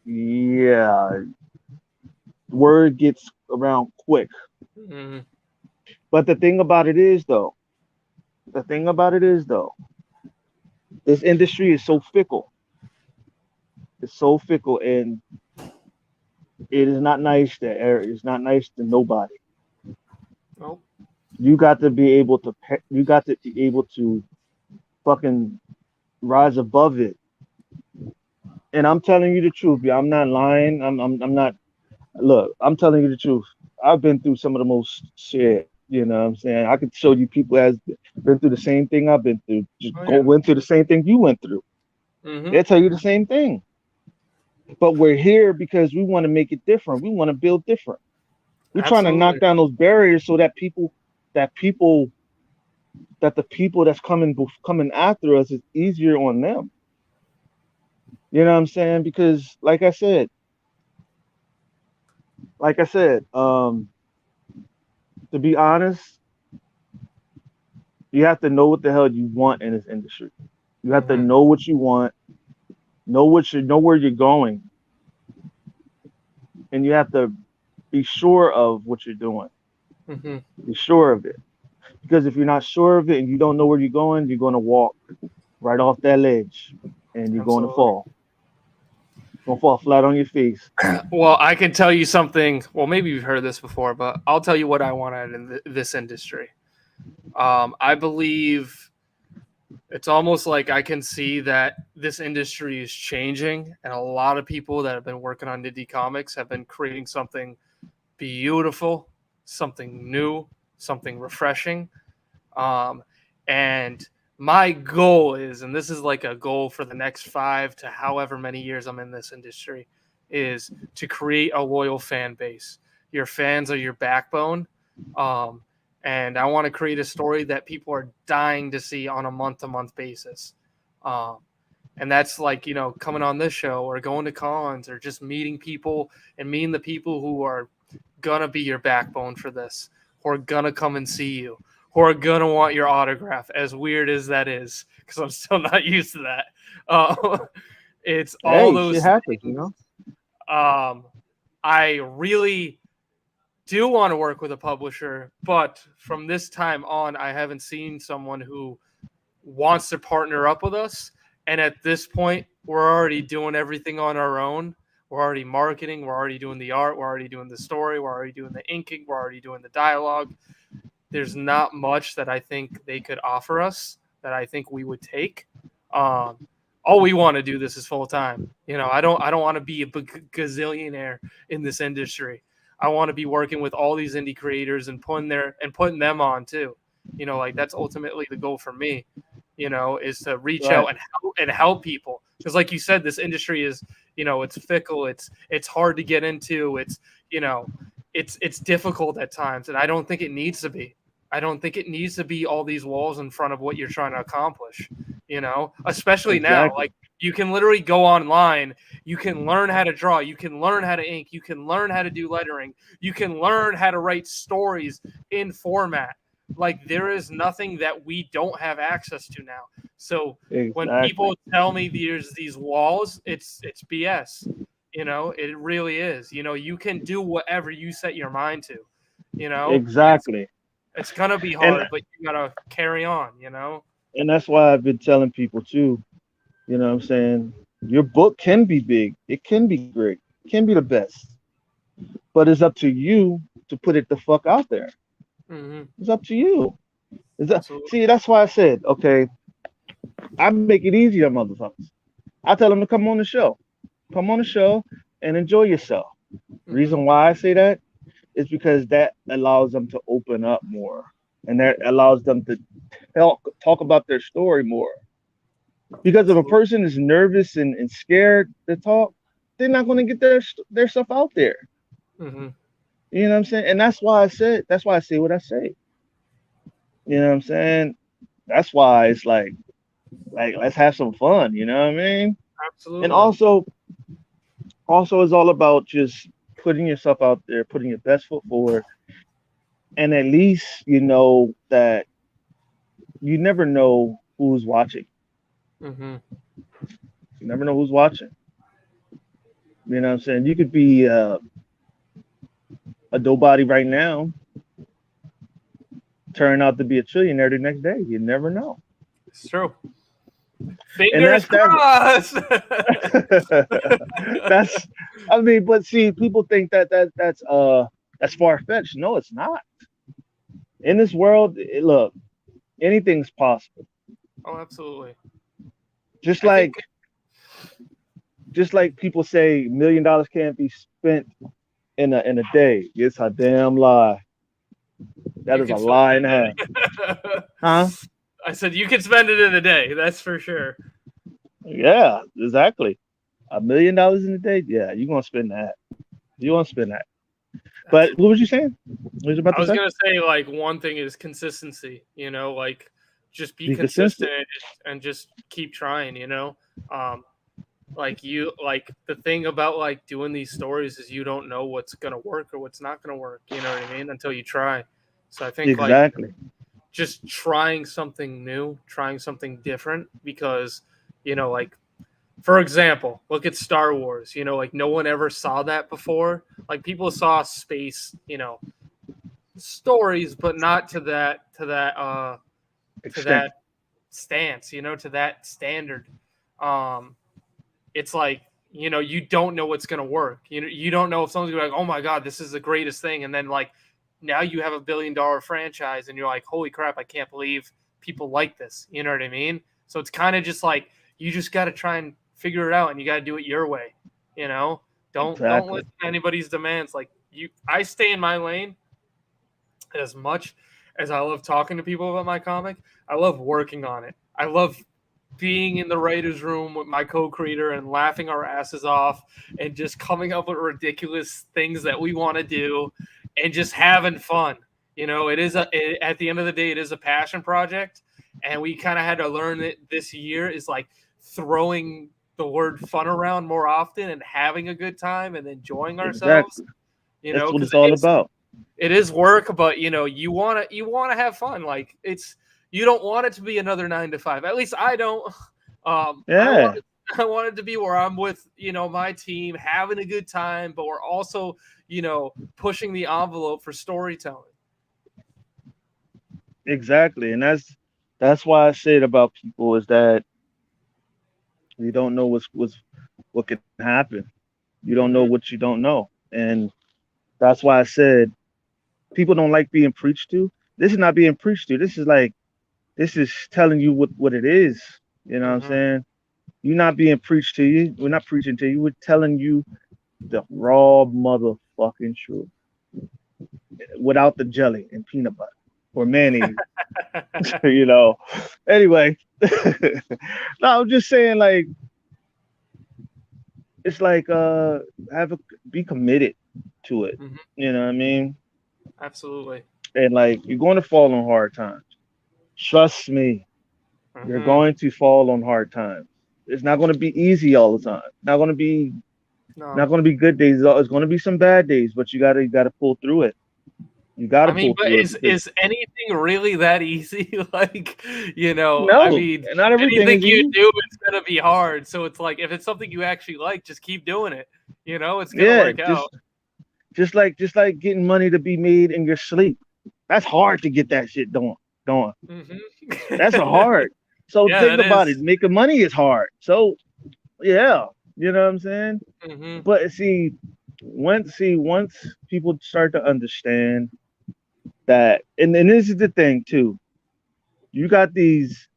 S1: yeah, word gets around quick.
S2: hmm
S1: But the thing about it is though, this industry is so fickle. It's so fickle, and it is not nice it's not nice to nobody.
S2: Well,
S1: You got to be able to you got to be able to fucking rise above it. And I'm telling you the truth, yeah. I'm not lying. I'm not. Look, I'm telling you the truth. I've been through some of the most shit. You know what I'm saying? I could show you people has been through the same thing I've been through. Just
S2: oh
S1: go
S2: yeah.
S1: went through the same thing you went through.
S2: hmm
S1: They'll tell you the same thing. But we're here because we want to make it different. We want to build different. We're trying to knock
S2: Absolutely.
S1: down those barriers so that people, that the people that's coming after us is easier on them. You know what I'm saying? Because like I said, to be honest, you have to know what the hell you want in this industry. You have to
S2: hmm
S1: know what you want, know where you're going, and you have to be sure of what you're doing.
S2: hmm
S1: Be sure of it. Because if you're not sure of it and you don't know where you're going, you're going to walk right off that ledge, and you're going to
S2: Absolutely.
S1: fall. You're going to fall flat on your face.
S2: Well, I can tell you something. Well, maybe you've heard this before, but I'll tell you what I want out in this industry. I believe it's almost like I can see that this industry is changing, and a lot of people that have been working on indie comics have been creating something beautiful, something new, something refreshing. Um, and my goal is, and this is like a goal for the next 5 to however many years I'm in this industry, is to create a loyal fan base. Your fans are your backbone. Um, and I want to create a story that people are dying to see on a month to month basis. Um, and that's like, coming on this show or going to cons or just meeting people and meeting the people who are going to be your backbone for this, who are going to come and see you, who are going to want your autograph, as weird as that is, because I'm still not used to that. It's all
S1: Hey, shit
S2: those
S1: happens, you
S2: things.
S1: know.
S2: Um, I really do want to work with a publisher, but from this time on, I haven't seen someone who wants to partner up with us. And at this point, we're already doing everything on our own. We're already marketing. We're already doing the art. We're already doing the story. We're already doing the inking. We're already doing the dialogue. There's not much that I think they could offer us that I think we would take. Um, all we want to do this is full time. I don't want to be a gazillionaire in this industry. I want to be working with all these indie creators and putting them on too. Like that's ultimately the goal for me. Is to reach
S1: Right.
S2: out and help people, because like you said, this industry is, it's fickle. It's hard to get into. You know it's difficult at times, and I don't think it needs to be. I don't think it needs to be all these walls in front of what you're trying to accomplish, especially now.
S1: Exactly.
S2: Like, you can literally go online, you can learn how to draw, you can learn how to ink, you can learn how to do lettering, you can learn how to write stories in format. Like, there is nothing that we don't have access to now. So when
S1: Exactly.
S2: people tell me there's these walls, it's BS. It really is. You can do whatever you set your mind to. It's
S1: Exactly.
S2: it's gonna be
S1: And
S2: hard, but you gotta carry on.
S1: and that's why I've been telling people too, you know what I'm saying? Your book can be big. It can be great. It can be the best. But it's up to you to put it the fuck out there.
S2: Hmm.
S1: It's up to you.
S2: Absolutely.
S1: See, that's why I said, okay, I make it easy on motherfuckers. I tell them to come on the show. Come on the show and enjoy yourself.
S2: Hmm.
S1: Reason why I say that is because that allows them to open up more. And that allows them to talk about their story more. Because if a
S2: Absolutely.
S1: person is nervous and scared to talk, they're not going to get their stuff out there.
S2: Hmm.
S1: You know what I'm saying? And that's why I say what I say. You know what I'm saying? That's why it's like let's have some fun, you know what I mean? And
S2: Absolutely.
S1: also it's all about just putting yourself out there, putting your best foot forward, and at least you know that you never know who's watching.
S2: Hmm.
S1: You never know who's watching. You know what I'm saying? You could be a nobody right now, turn out to be a trillionaire the next day. You never know.
S2: It's true.
S1: And
S2: Fingers
S1: that's
S2: crossed.
S1: that's I mean, but see, people think that's far fetched. No, it's not. In this world, look, anything's possible.
S2: Oh, absolutely.
S1: Just
S2: I think.
S1: like just like people say $1 million can't be spent in a day. It's a damn lie. That
S2: You
S1: is a
S2: can spend
S1: lie and a half.
S2: it in a day.
S1: Huh?
S2: I said you can spend it in a day. That's for sure.
S1: Yeah, exactly. $1 million in a day? Yeah, you're gonna spend that. You want to spend that. But what was
S2: Absolutely.
S1: you saying? What was you about
S2: I
S1: to
S2: was
S1: say?
S2: gonna say, like, one thing is consistency. Like, just be
S1: Be
S2: consistent
S1: consistent.
S2: and just keep trying. Um, like the thing about like doing these stories is you don't know what's gonna work or what's not gonna work. You know what I mean? Until you try. So I think like
S1: Exactly.
S2: just trying something new, trying something different, because like, for example, look at Star Wars. Like, no one ever saw that before. Like, people saw space, stories, but not to that
S1: Extent.
S2: stance, to that standard. Um, it's like, you don't know what's gonna work. You don't know if someone's gonna be like, oh my god, this is the greatest thing, and then like now you have $1 billion franchise, and you're like, holy crap, I can't believe people like this. You know what I mean? So it's kind of just like you just got to try and figure it out, and you got to do it your way. You know, don't
S1: Exactly.
S2: listen to anybody's demands. Like, I stay in my lane as much as I love talking to people about my comic, I love working on it. I love being in the writer's room with my co-creator and laughing our asses off and just coming up with ridiculous things that we want to do and just having fun. At the end of the day, it is a passion project, and we kind of had to learn it this year is like throwing the word fun around more often and having a good time and enjoying ourselves.
S1: Exactly. That's what
S2: Because
S1: it's all about.
S2: it is work, but you wanna have fun. Like you don't want it to be another 9 to 5. At least I don't. I want
S1: Yeah,
S2: it, I want it to be where I'm with my team having a good time, but we're also pushing the envelope for storytelling.
S1: exactly. And that's why I said about people is that you don't know what can happen. You don't know
S2: Hmm.
S1: what you don't know. And that's why I said people don't like being preached to. This is not being preached to. This is telling you what it is. You know what I'm
S2: Hmm.
S1: saying? You're not being preached to you. We're not preaching to you. We're telling you the raw motherfucking truth without the jelly and peanut butter or mayonnaise. you know. Anyway, no, I'm just saying like it's like have a be committed to it.
S2: Hmm.
S1: You know what I mean?
S2: Absolutely.
S1: And like you're going to fall on hard times. Trust me, you're
S2: Hmm.
S1: going to fall on hard times. It's not going to be easy all the time. Not
S2: No.
S1: going to be good days. It's going to be some bad days, but you got to pull through it. You got to
S2: I mean,
S1: pull
S2: but
S1: through it because
S2: is anything really that easy? Like, I
S1: no,
S2: mean,
S1: not everything
S2: anything
S1: is
S2: you
S1: easy.
S2: do is gonna be hard. So it's like if it's something you actually like, just keep doing it. It's gonna
S1: Yeah,
S2: work out.
S1: just like getting money to be made in your sleep. That's hard to get that shit going.
S2: Hmm.
S1: That's a hard. So
S2: Yeah,
S1: think
S2: that
S1: about it.
S2: is.
S1: Making money is hard. So yeah, you know what I'm saying.
S2: Hmm.
S1: But once people start to understand that, and this is the thing too. You got these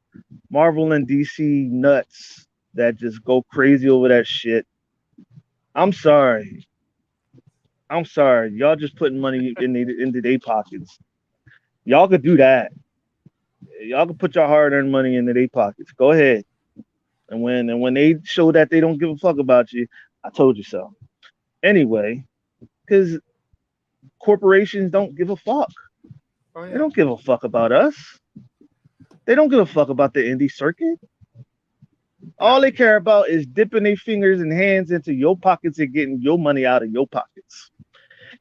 S1: Marvel and DC nuts that just go crazy over that shit. I'm sorry. I'm sorry. Y'all just putting money into their pockets. Y'all could do that. Y'all could put your hard-earned money into their pockets. Go ahead. And when they show that they don't give a fuck about you, I told you so. Anyway, because corporations don't give a fuck.
S2: Oh
S1: They
S2: yeah.
S1: don't give a fuck about us. They don't give a fuck about the indie circuit. All
S2: No.
S1: they care about is dipping their fingers and hands into your pockets and getting your money out of your pockets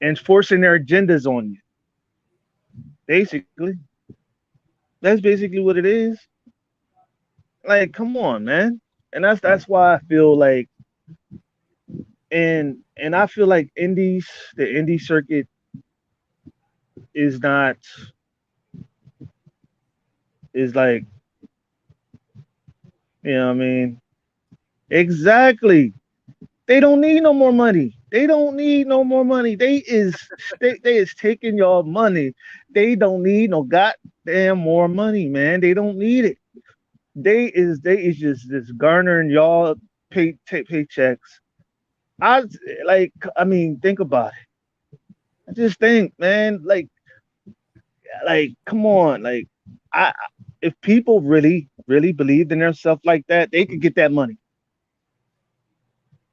S1: and forcing their agendas on you. Basically, that's basically what it is. Like, come on, man. And that's why I feel like, and I feel like the indie circuit is not is like, I mean, exactly. They don't need no more money. They don't need no more money. They is taking your money. They don't need no goddamn more money, man. They don't need it. They is just garnering y'all paychecks. I I mean, think about it. I just think, man, like come on, like I if people really believed in themselves like that, they could get that money.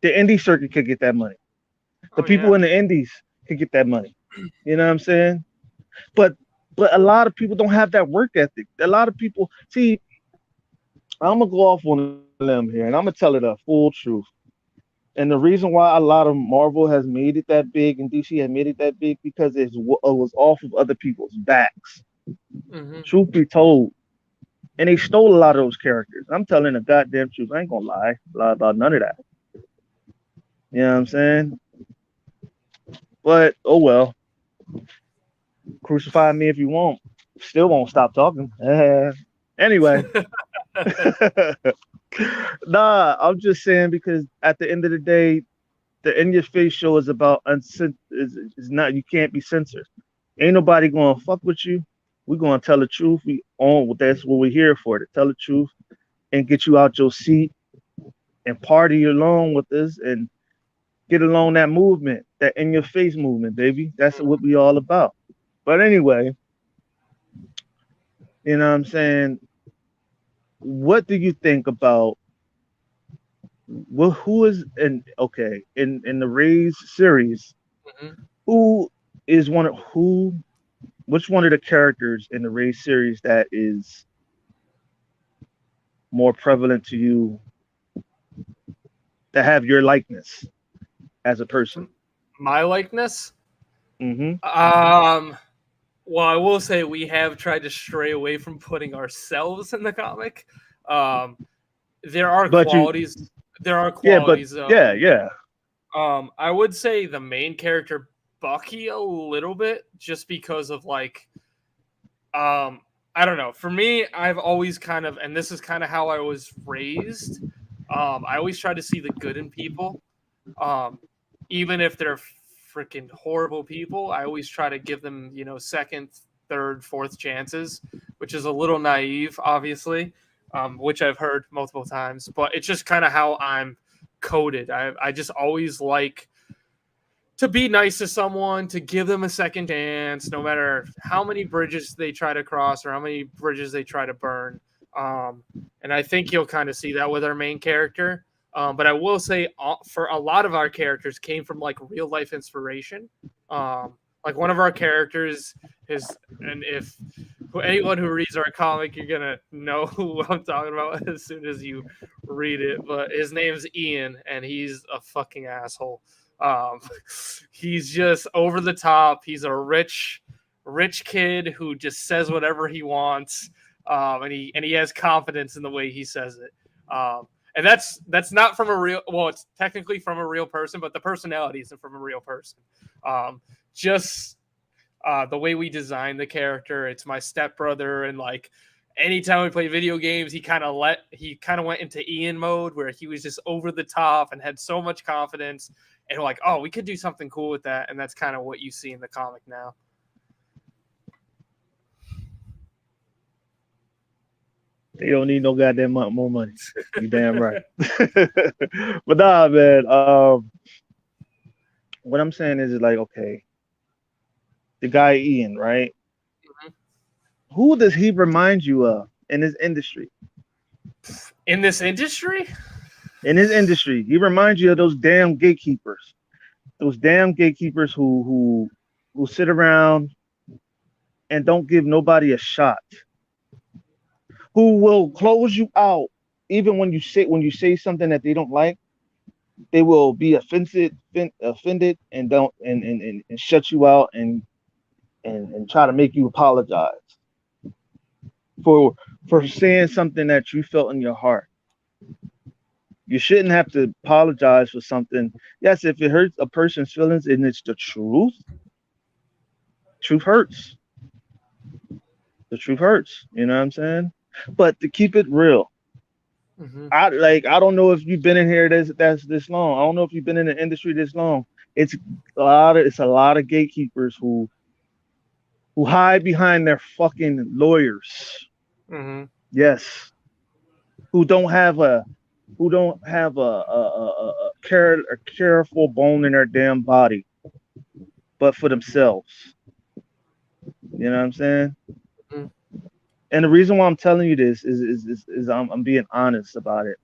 S1: The indie circuit could get that money. The
S2: Oh
S1: people
S2: yeah.
S1: in the indies could get that money. You know what I'm saying? But a lot of people don't have that work ethic. A lot of people see. I'm gonna go off on a limb here, and I'm gonna tell it a full truth. And the reason why a lot of Marvel has made it that big and DC has made it that big because it was off of other people's backs.
S2: Hmm.
S1: Truth be told, and they stole a lot of those characters. I'm telling the goddamn truth. I ain't gonna lie about none of that. You know what I'm saying? But oh well, crucify me if you want. Still won't stop talking. Anyway, nah, I'm just saying because at the end of the day, the in your face show is about is not you can't be censored. Ain't nobody gonna fuck with you. We're gonna tell the truth. That's what we're here for, to tell the truth and get you out your seat and party along with us and get along that movement, that in your face movement, baby. That's what we all about. But anyway, You know what I'm saying? What do you think about who is in okay in the Rays series?
S2: Mhm.
S1: Who is one of who? Which one of the characters in the Rays series that is more prevalent to you that have your likeness as a person?
S2: My likeness.
S1: Hmm.
S2: Um. Well, I will say we have tried to stray away from putting ourselves in the comic. Um, there are
S1: But you,
S2: qualities. There are
S1: yeah, but
S2: qualities.
S1: yeah, yeah.
S2: I would say the main character Bucky a little bit, just because of like, I don't know. For me, I've always kind of, and this is kind of how I was raised. I always try to see the good in people, um, even if they're freaking horrible people. I always try to give them, second, third, fourth chances, which is a little naive, obviously, which I've heard multiple times. But it's just kind of how I'm coded. I just always like to be nice to someone, to give them a second chance, no matter how many bridges they try to cross or how many bridges they try to burn. Um, and I think you'll kind of see that with our main character. But I will say, for a lot of our characters, came from like real life inspiration. Like one of our characters is, and if anyone who reads our comic, you're gonna know who I'm talking about as soon as you read it. But his name's Ian, and he's a fucking asshole. Um, he's just over the top. He's a rich kid who just says whatever he wants, and he has confidence in the way he says it. And that's not from a real. Well, it's technically from a real person, but the personality isn't from a real person. Just the way we design the character. It's my stepbrother, and like anytime we play video games, he kind of went into Ian mode where he was just over the top and had so much confidence, and we're like, oh, we could do something cool with that, and that's kind of what you see in the comic now.
S1: They don't need no goddamn more money. You damn right. But nah, man. What I'm saying is like, okay, the guy Ian, right? Who does he remind you of in his industry?
S2: In this industry.
S1: In his industry, he reminds you of those damn gatekeepers. Those damn gatekeepers who sit around and don't give nobody a shot. Who will close you out even when you say something that they don't like. They will be offended and don't and shut you out and try to make you apologize for for saying something that you felt in your heart. You shouldn't have to apologize for something. Yes, if it hurts a person's feelings and it's the truth, truth hurts. The truth hurts. You know what I'm saying? But to keep it real,
S2: Mm-hmm.
S1: I don't know if you've been in here that's this long. I don't know if you've been in the industry this long. It's a lot of gatekeepers who hide behind their fucking lawyers.
S2: Mm-hmm.
S1: Yes, who don't have a a careful bone in their damn body, but for themselves. You know what I'm saying?
S2: Mm-hmm.
S1: And the reason why I'm telling you this is I'm being honest about it.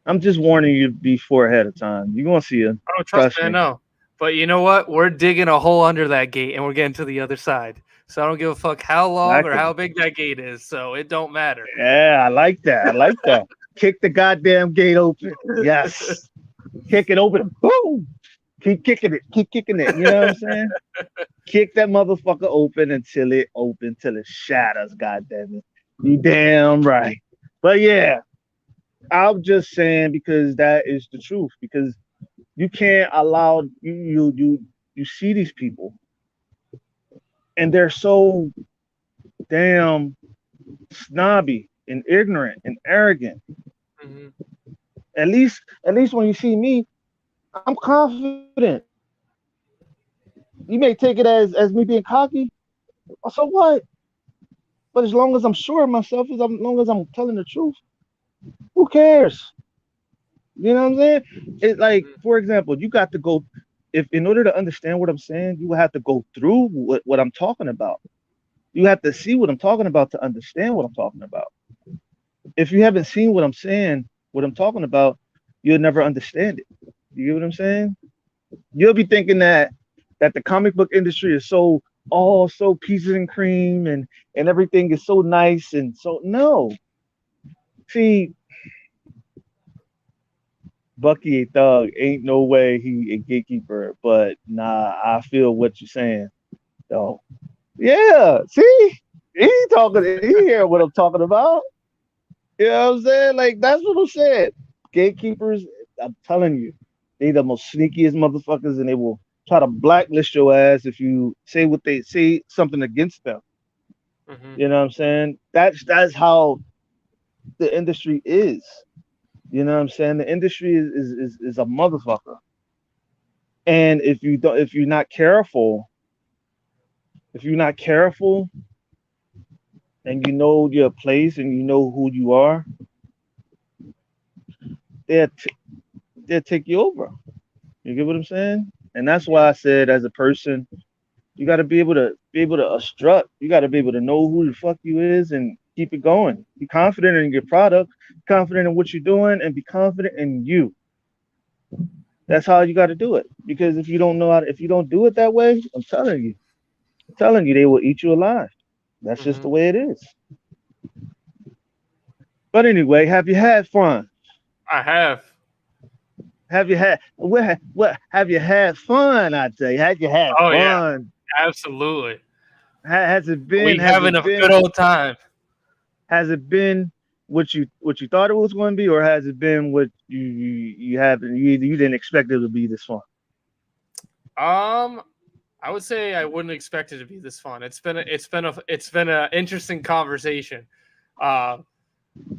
S1: I'm just warning you before ahead of time. You're gonna see it.
S2: Oh, trust
S1: Trust
S2: me, I
S1: me.
S2: know. But you know what? We're digging a hole under that gate, and we're getting to the other side. So I don't give a fuck how long or
S1: Exactly.
S2: how big that gate is. So it don't matter.
S1: Yeah, I like that. I like that. Kick the goddamn gate open. Yes. Kick it open. Boom. Keep kicking it. Keep kicking it. You know what I'm saying? Kick that motherfucker open till it shatters. Goddamn it. You damn right. But yeah, I'm just saying because that is the truth. Because you can't allow you see these people and they're so damn snobby and ignorant and arrogant.
S2: Mm-hmm.
S1: At least when you see me, I'm confident. You may take it as me being cocky. So what? But as long as I'm sure of myself, long as I'm telling the truth, who cares? You know what I'm saying? It's like, for example, you got to go if in order to understand what I'm saying, you will have to go through what I'm talking about. You have to see what I'm talking about to understand what I'm talking about. If you haven't seen what I'm saying, what I'm talking about, you'll never understand it. You get what I'm saying? You'll be thinking that the comic book industry is so all so pieces and cream and everything is so nice and so no. See, Bucky a thug. Ain't no way he a gatekeeper. But nah, I feel what you're saying. Though. Yeah. See, he talking. He hear what I'm talking about. You know what I'm saying? Like that's what I'm saying. Gatekeepers. I'm telling you, they the most sneakiest motherfuckers, and they will try to blacklist your ass if you say what they say something against them.
S2: Hmm.
S1: You know what I'm saying? That's how the industry is. You know what I'm saying? The industry is a motherfucker. And if you're not careful, if you're not careful and you know your place and you know who you are, they'll they'll take you over. You get what I'm saying? And that's why
S2: Yeah.
S1: I said as a person, you got to be able to strut. You got to be able to know who the fuck you is and keep it going. Be confident in your product, confident in what you're doing, and be confident in you. That's how you got to do it. Because if you don't know how, if you don't do it that way, I'm telling you, they will eat you alive. That's just
S2: Hmm.
S1: the way it is. But anyway, have you had fun?
S2: I have.
S1: Have you had what? Have you had fun? I tell you, had you had
S2: Oh yeah,
S1: fun?
S2: absolutely.
S1: Has it been?
S2: We
S1: Has
S2: having
S1: it
S2: a good
S1: been?
S2: old time.
S1: Has it been what you thought it was going to be, or has it been what you haven't you didn't expect it to be this fun?
S2: Um, I would say I wouldn't expect it to be this fun. It's been a interesting conversation. Uh,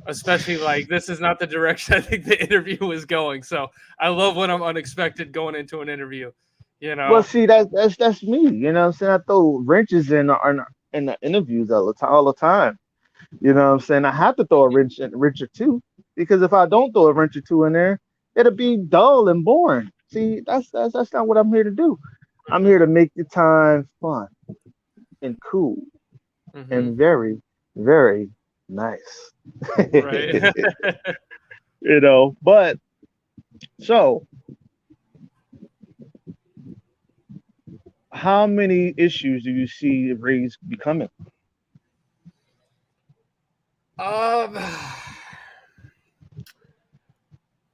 S2: Especially like this is not the direction I think the interview is going. So I love when I'm unexpected going into an interview. You
S1: Well,
S2: know.
S1: see, that's me. You know what I'm saying? I throw wrenches in the interviews all the time. You know what I'm saying? I have to throw a wrench or two because if I don't throw a wrench or two in there, it'll be dull and boring. See, that's not what I'm here to do. I'm
S2: Hmm.
S1: here to make the time fun and cool
S2: Hmm.
S1: and very, very nice.
S2: Right.
S1: You know, but so how many issues do you see Ray's becoming?
S2: um,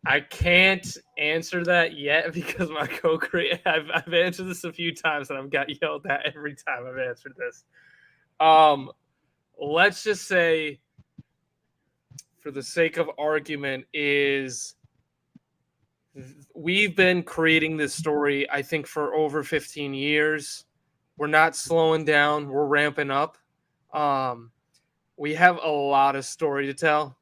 S2: I can't answer that yet because my co-creator. I've answered this a few times and I've got yelled at every time I've answered this. Um, let's just say, for the sake of argument, is we've been creating this story, I think, for over 15 years. We're not slowing down, we're ramping up. Um, we have a lot of story to tell,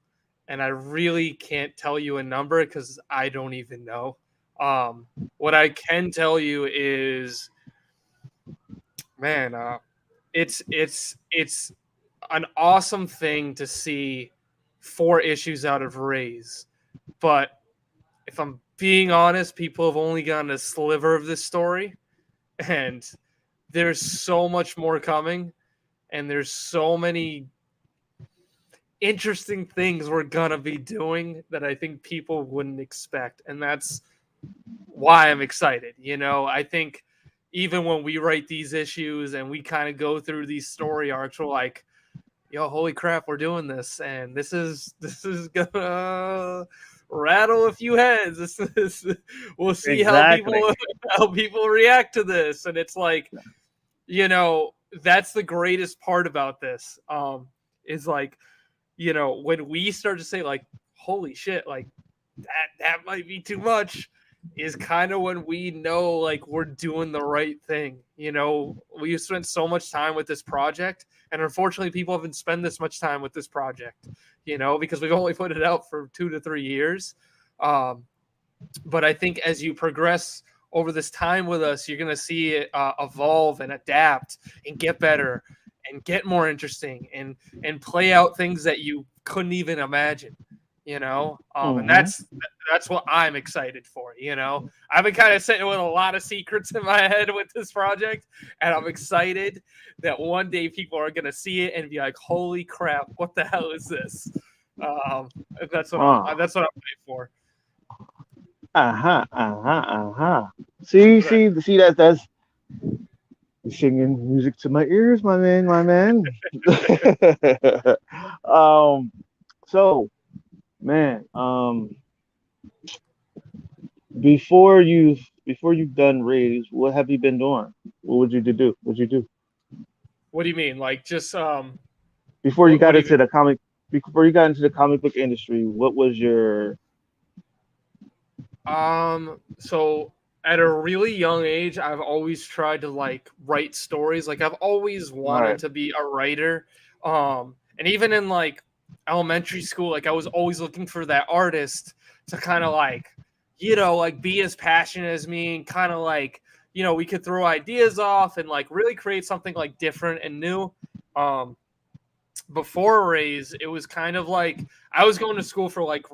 S2: and I really can't tell you a number because I don't even know. Um, what I can tell you is, man, it's an awesome thing to see 4 issues out of Rays, but if I'm being honest, people have only gotten a sliver of this story, and there's so much more coming, and there's so many interesting things we're gonna be doing that I think people wouldn't expect, and that's why I'm excited. I think even when we write these issues and we kind of go through these story arcs, we're like, yo, holy crap, we're doing this, and this is gonna rattle a few heads. We'll see how
S1: Exactly.
S2: people react to this, and it's like, that's the greatest part about this. Is like, when we start to say like, holy shit, like that might be too much, is kind of when we know like we're doing the right thing. We spent so much time with this project, and unfortunately people haven't spent this much time with this project, because we've only put it out for 2 to 3 years. um, but I think as you progress over this time with us, you're going to see it evolve and adapt and get better and get more interesting and play out things that you couldn't even imagine. And
S1: Mm-hmm.
S2: that's what I'm excited for. I've been kind of sitting with a lot of secrets in my head with this project, and I'm excited that one day people are gonna see it and be like, "Holy crap, what the hell is this?" Um,
S1: Ah.
S2: that's what I'm waiting for.
S1: Uh-huh. Uh-huh. Uh-huh. See that's singing music to my ears, my man, my man. um, so man, before you've done Rays, what have you been doing? What would you do? What'd you do
S2: What do you mean? Like just
S1: before you
S2: what
S1: got
S2: do you mean?
S1: into the comic? Before you got into the comic book industry, what was your
S2: So at a really young age, I've always tried to like write stories. Like I've always wanted
S1: right?
S2: to be a writer. And even in like elementary school, like I was always looking for that artist to kind of like, like be as passionate as me and kind of like, we could throw ideas off and like really create something like different and new. Um, Before Raise, it was kind of like I was going to school for like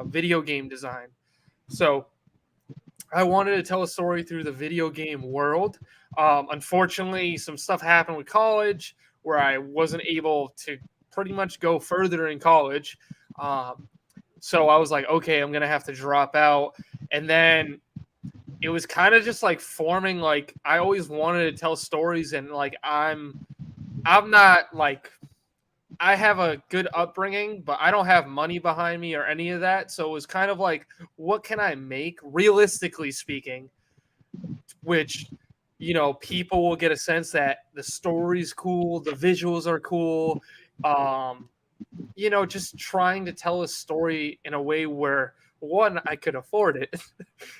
S2: video game design. So I wanted to tell a story through the video game world. Unfortunately, some stuff happened with college where I wasn't able to pretty much go further in college. Um, so I was like, okay, I'm gonna have to drop out. And then it was kind of just like forming. Like I always wanted to tell stories, and like I'm not like I have a good upbringing, but I don't have money behind me or any of that. So it was kind of like, what can I make, realistically speaking, which, people will get a sense that the story's cool, the visuals are cool. Um, just trying to tell a story in a way where one, I could afford it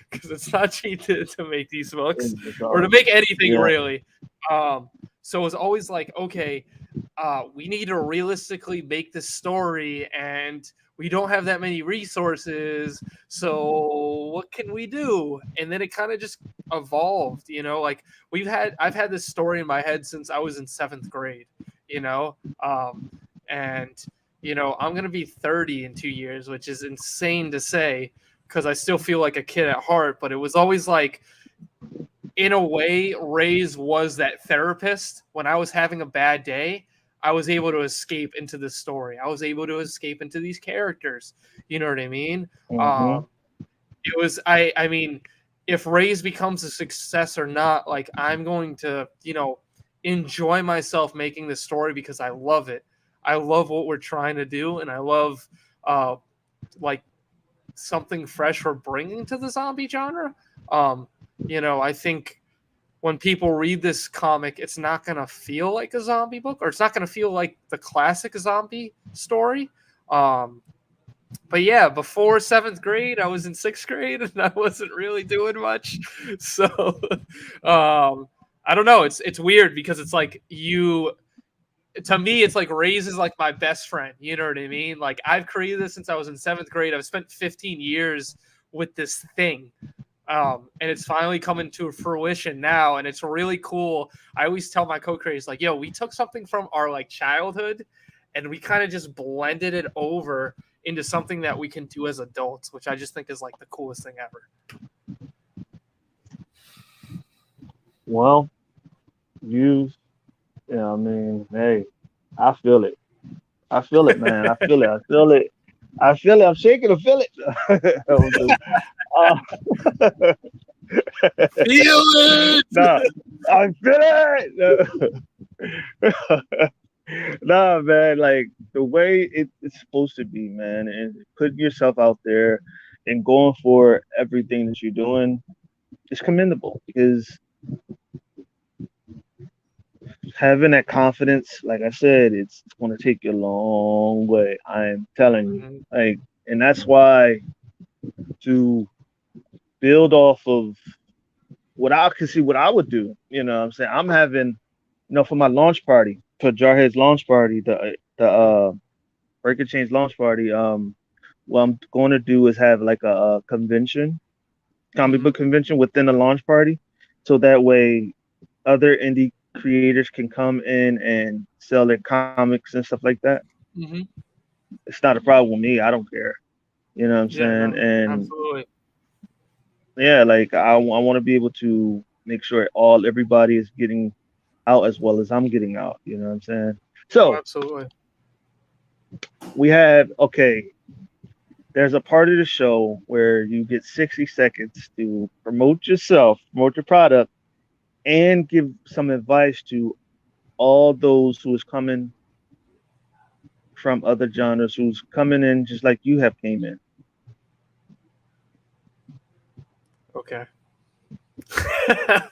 S2: because it's not cheap to make these books or to make anything
S1: Yeah.
S2: really. So it was always like, okay, we need to realistically make this story and we don't have that many resources, so what can we do? And then it kind of just evolved, like I've had this story in my head since I was in 7th grade, you know and I'm going to be 30 in 2 years, which is insane to say because I still feel like a kid at heart, but it was always like, in a way, Ray's was that therapist. When I was having a bad day, I was able to escape into the story. I was able to escape into these characters. You know what I mean?
S1: Mm-hmm.
S2: Um, it was I mean, if Ray's becomes a success or not, like I'm going to, enjoy myself making this story because I love it. I love what we're trying to do, and I love uh like something fresh we're bringing to the zombie genre. Um, I think when people read this comic, it's not going to feel like a zombie book, or it's not going to feel like the classic zombie story. Um, but yeah, before 7th grade, I was in 6th grade and I wasn't really doing much. So I don't know. It's weird because it's like to me, it's like Raise is like my best friend. You know what I mean? Like I've created this since I was in 7th grade. I've spent 15 years with this thing. And it's finally coming to fruition now, and it's really cool. I always tell my co-creators, like, yo, we took something from our like childhood and we kind of just blended it over into something that we can do as adults, which I just think is like the coolest thing ever.
S1: Well, you. Yeah. I mean, hey, I feel it. I feel it, man. I feel it. I feel it. I feel it. I'm shaking. I feel it. uh,
S2: Feel it.
S1: nah, I feel it. Nah, man. Like the way it's supposed to be, man, and putting yourself out there and going for everything that you're doing is commendable because having that confidence, like I said, it's going to take you a long way. I'm telling you,
S2: Mhm.
S1: like, and that's why to build off of what I can see, what I would do. What I'm saying, I'm having, for my launch party, for Jarhead's launch party, the Break and Change launch party. What I'm going to do is have like a convention, comic
S2: Mhm.
S1: book convention within the launch party, so that way other indie creators can come in and sell their comics and stuff like that.
S2: Mhm.
S1: It's not a problem with me. I don't care. You know what I'm
S2: Yeah,
S1: saying?
S2: no,
S1: And
S2: absolutely.
S1: yeah, like I want to be able to make sure all everybody is getting out as well as I'm getting out. You know what I'm saying?
S2: Oh,
S1: So
S2: absolutely.
S1: we have okay. There's a part of the show where you get 60 seconds to promote yourself, promote your product, and give some advice to all those who is coming from other genres, who's coming in just like you have came in.
S2: Okay.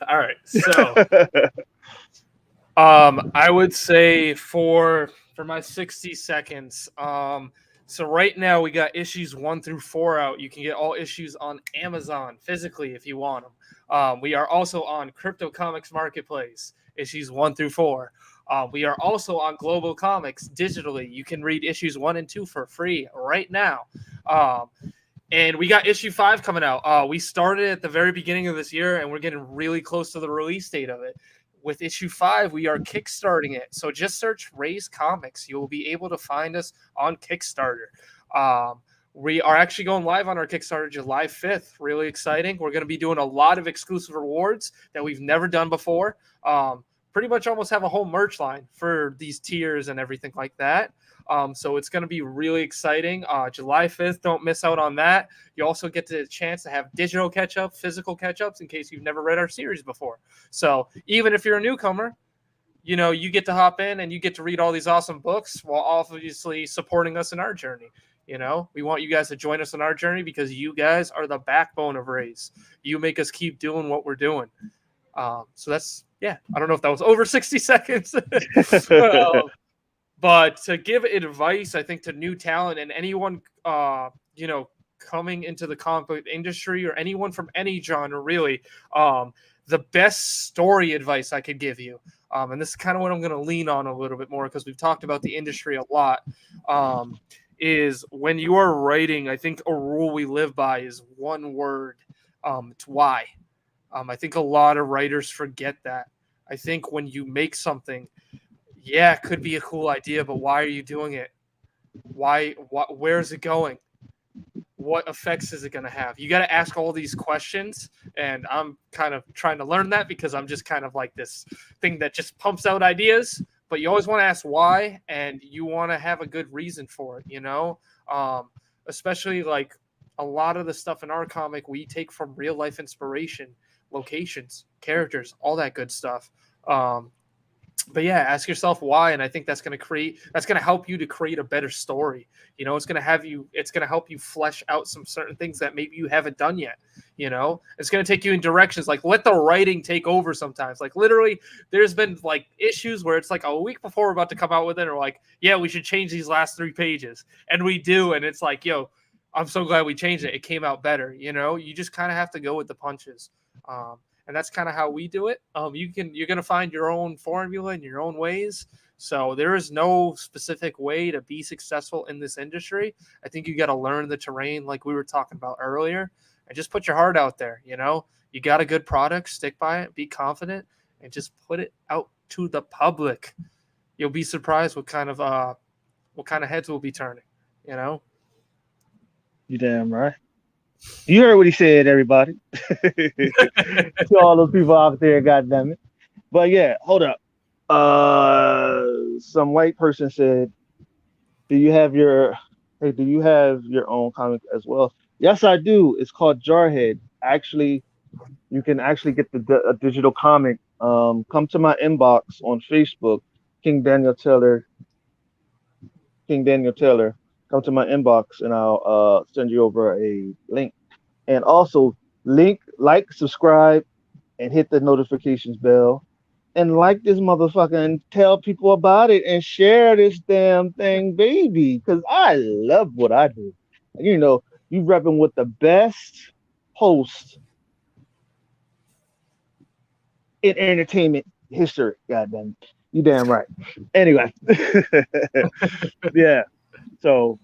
S2: All right. So, I would say for my 60 seconds, so right now we got issues 1 through 4 out. You can get all issues on Amazon physically if you want them. We are also on Crypto Comics Marketplace, issues 1 through 4. We are also on Global Comics digitally. You can read issues 1 and 2 for free right now. Um, and we got issue 5 coming out. We started at the very beginning of this year, and we're getting really close to the release date of it. With issue 5, we are kickstarting it. So just search Raise Comics. You will be able to find us on Kickstarter. We are actually going live on our Kickstarter July 5th. Really exciting. We're going to be doing a lot of exclusive rewards that we've never done before. Pretty much almost have a whole merch line for these tiers and everything like that. So it's going to be really exciting. July 5th, don't miss out on that. You also get the chance to have digital catch up, physical catch ups in case you've never read our series before. So even if you're a newcomer, you know, you get to hop in and you get to read all these awesome books while obviously supporting us in our journey. You know, we want you guys to join us in our journey because you guys are the backbone of Raise. You make us keep doing what we're doing. So that's, yeah, I don't know if that was over 60 seconds. But to give advice, I think to new talent and anyone, coming into the comic book industry or anyone from any genre, really, the best story advice I could give you, and this is kind of what I'm going to lean on a little bit more because we've talked about the industry a lot, is when you are writing, I think a rule we live by is one word. It's why. I think a lot of writers forget that. I think when you make something, yeah, it could be a cool idea, but why are you doing it? Why? What? Where's it going? What effects is it going to have? You got to ask all these questions, and I'm kind of trying to learn that because I'm just kind of like this thing that just pumps out ideas. But you always want to ask why, and you want to have a good reason for it. Um, Especially like a lot of the stuff in our comic we take from real life inspiration, locations, characters, all that good stuff. Um, but yeah, ask yourself why, and I think that's going to help you to create a better story. It's going to help you flesh out some certain things that maybe you haven't done yet. It's going to take you in directions like let the writing take over sometimes. Like literally, there's been like issues where it's like a week before we're about to come out with it, or like, yeah, we should change these last 3 pages, and we do, and it's like, yo, I'm so glad we changed it. It came out better. You just kind of have to go with the punches. Um, and that's kind of how we do it. You're gonna find your own formula and your own ways. So there is no specific way to be successful in this industry. I think you got to learn the terrain, like we were talking about earlier, and just put your heart out there. You got a good product, stick by it, be confident, and just put it out to the public. You'll be surprised what kind of heads will be turning. You know.
S1: You damn right. You heard what he said, everybody. To all those people out there, goddamn it. But yeah, hold up. Some white person said, "Do you have your hey? Do you have your own comic as well?" Yes, I do. It's called Jarhead. Actually, you can actually get a digital comic. Come to my inbox on Facebook, King Daniel Taylor. King Daniel Taylor. Come to my inbox, and I'll send you over a link. And also, like, subscribe, and hit the notifications bell and like this motherfucker and tell people about it and share this damn thing, baby. Because I love what I do. You know, you repping with the best host in entertainment history. Goddamn, you damn right. Anyway, yeah. So,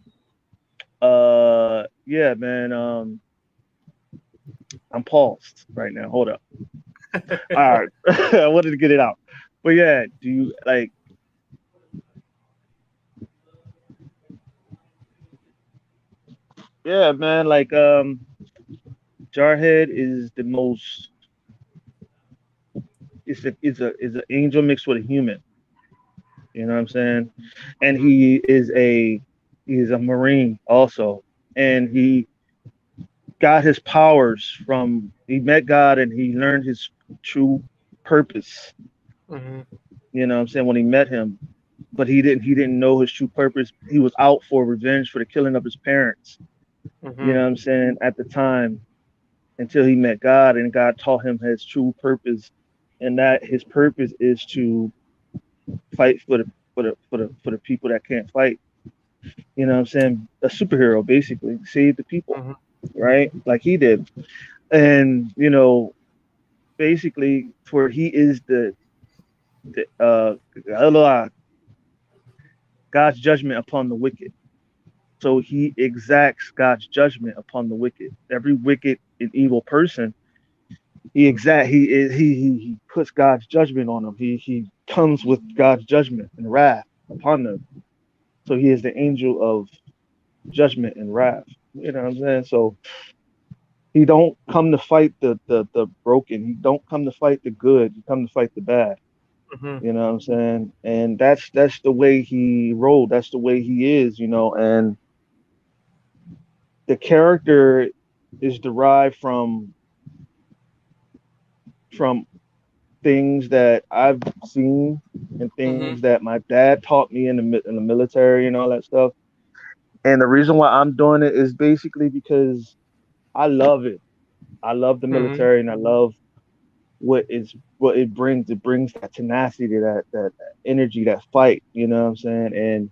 S1: yeah, man. I'm paused right now. Hold up. All right, I wanted to get it out. But yeah, do you like? yeah, man. Like Jarhead is the most. It's an angel mixed with a human. You know what I'm saying? And
S2: Mhm.
S1: he's a marine also, and he got his powers from he met God and he learned his true purpose.
S2: Mhm.
S1: You know what I'm saying? When he met him, but he didn't know his true purpose. He was out for revenge for the killing of his parents. You know
S2: Mhm.
S1: what I'm saying? At the time, until he met God and God taught him his true purpose, and that his purpose is to fight for the people that can't fight. You know what I'm saying? A superhero basically, save the people,
S2: Mhm.
S1: right? Like he did. And basically for he is the God's judgment upon the wicked. So he exacts God's judgment upon the wicked. Every wicked and evil person, he puts God's judgment on them. He comes with God's judgment and wrath upon them. So he is the angel of judgment and wrath. You know what I'm saying? So he don't come to fight the broken. He don't come to fight the good. He come to fight the bad.
S2: Mhm.
S1: You know what I'm saying? And that's the way he rolled. That's the way he is. And the character is derived from things that I've seen and
S2: Mhm.
S1: things that my dad taught me in the military and all that stuff. And the reason why I'm doing it is basically because I love it. I love the
S2: Mhm.
S1: military and I love what it brings. It brings that tenacity, that energy, that fight. You know what I'm saying? And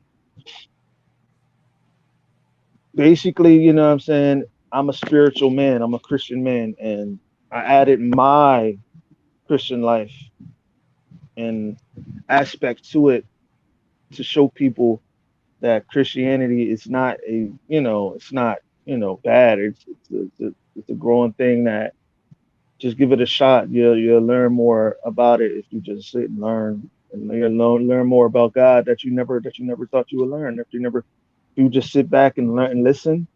S1: basically, you know what I'm saying. I'm a spiritual man. I'm a Christian man, and I added my Christian life and aspect to it to show people that Christianity is not it's not bad. It's a growing thing that just give it a shot. You'll learn more about it if you just sit and learn, and you'll learn more about God that you never thought you would learn. If you just sit back and learn and listen,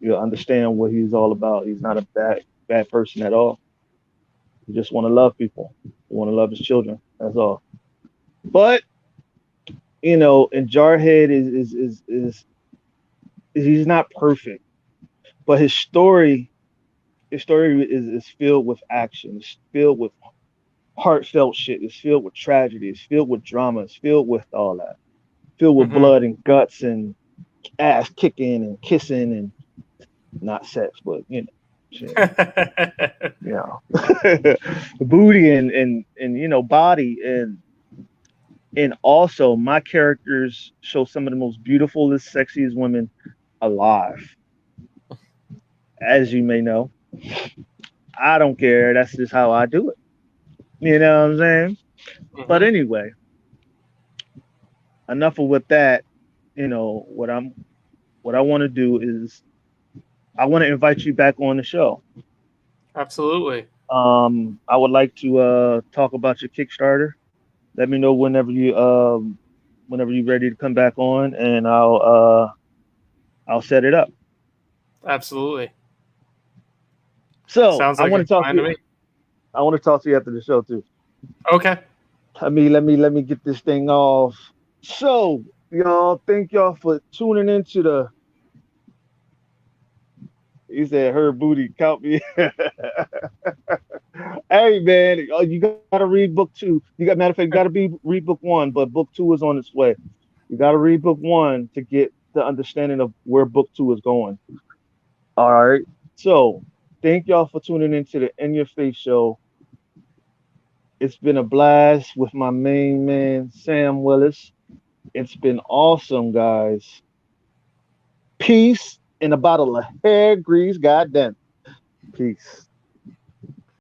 S1: you'll understand what He's all about. He's not a bad person at all. He just want to love people. He want to love His children. That's all. But and Jarhead is he's not perfect, but his story is filled with action. It's filled with heartfelt shit. It's filled with tragedy. It's filled with drama. It's filled with all that. Filled with
S2: Mhm.
S1: blood and guts and ass kicking and kissing and not sex, but shit. You know, booty and body and also my characters show some of the most beautiful, sexiest women alive. As you may know, I don't care. That's just how I do it. You know what I'm saying? But
S2: Mhm.
S1: anyway, enough of with that. What I want to do is I want to invite you back on the show.
S2: Absolutely.
S1: I would like to talk about your Kickstarter. Let me know whenever you're ready to come back on, and I'll set it up.
S2: Absolutely.
S1: So
S2: Sounds like a plan to me.
S1: I want to talk to you after the show too.
S2: Okay.
S1: Let me get this thing off. So y'all, thank y'all for tuning into the. He said her booty count me. Hey man, you gotta read book two. Matter of fact, you gotta read book one, but book two is on its way. You gotta read book one to get the understanding of where book two is going. All right. So thank y'all for tuning into the In Your Face show. It's been a blast with my main man, Sam Willis. It's been awesome, guys. Peace and a bottle of hair grease. Goddamn. Peace.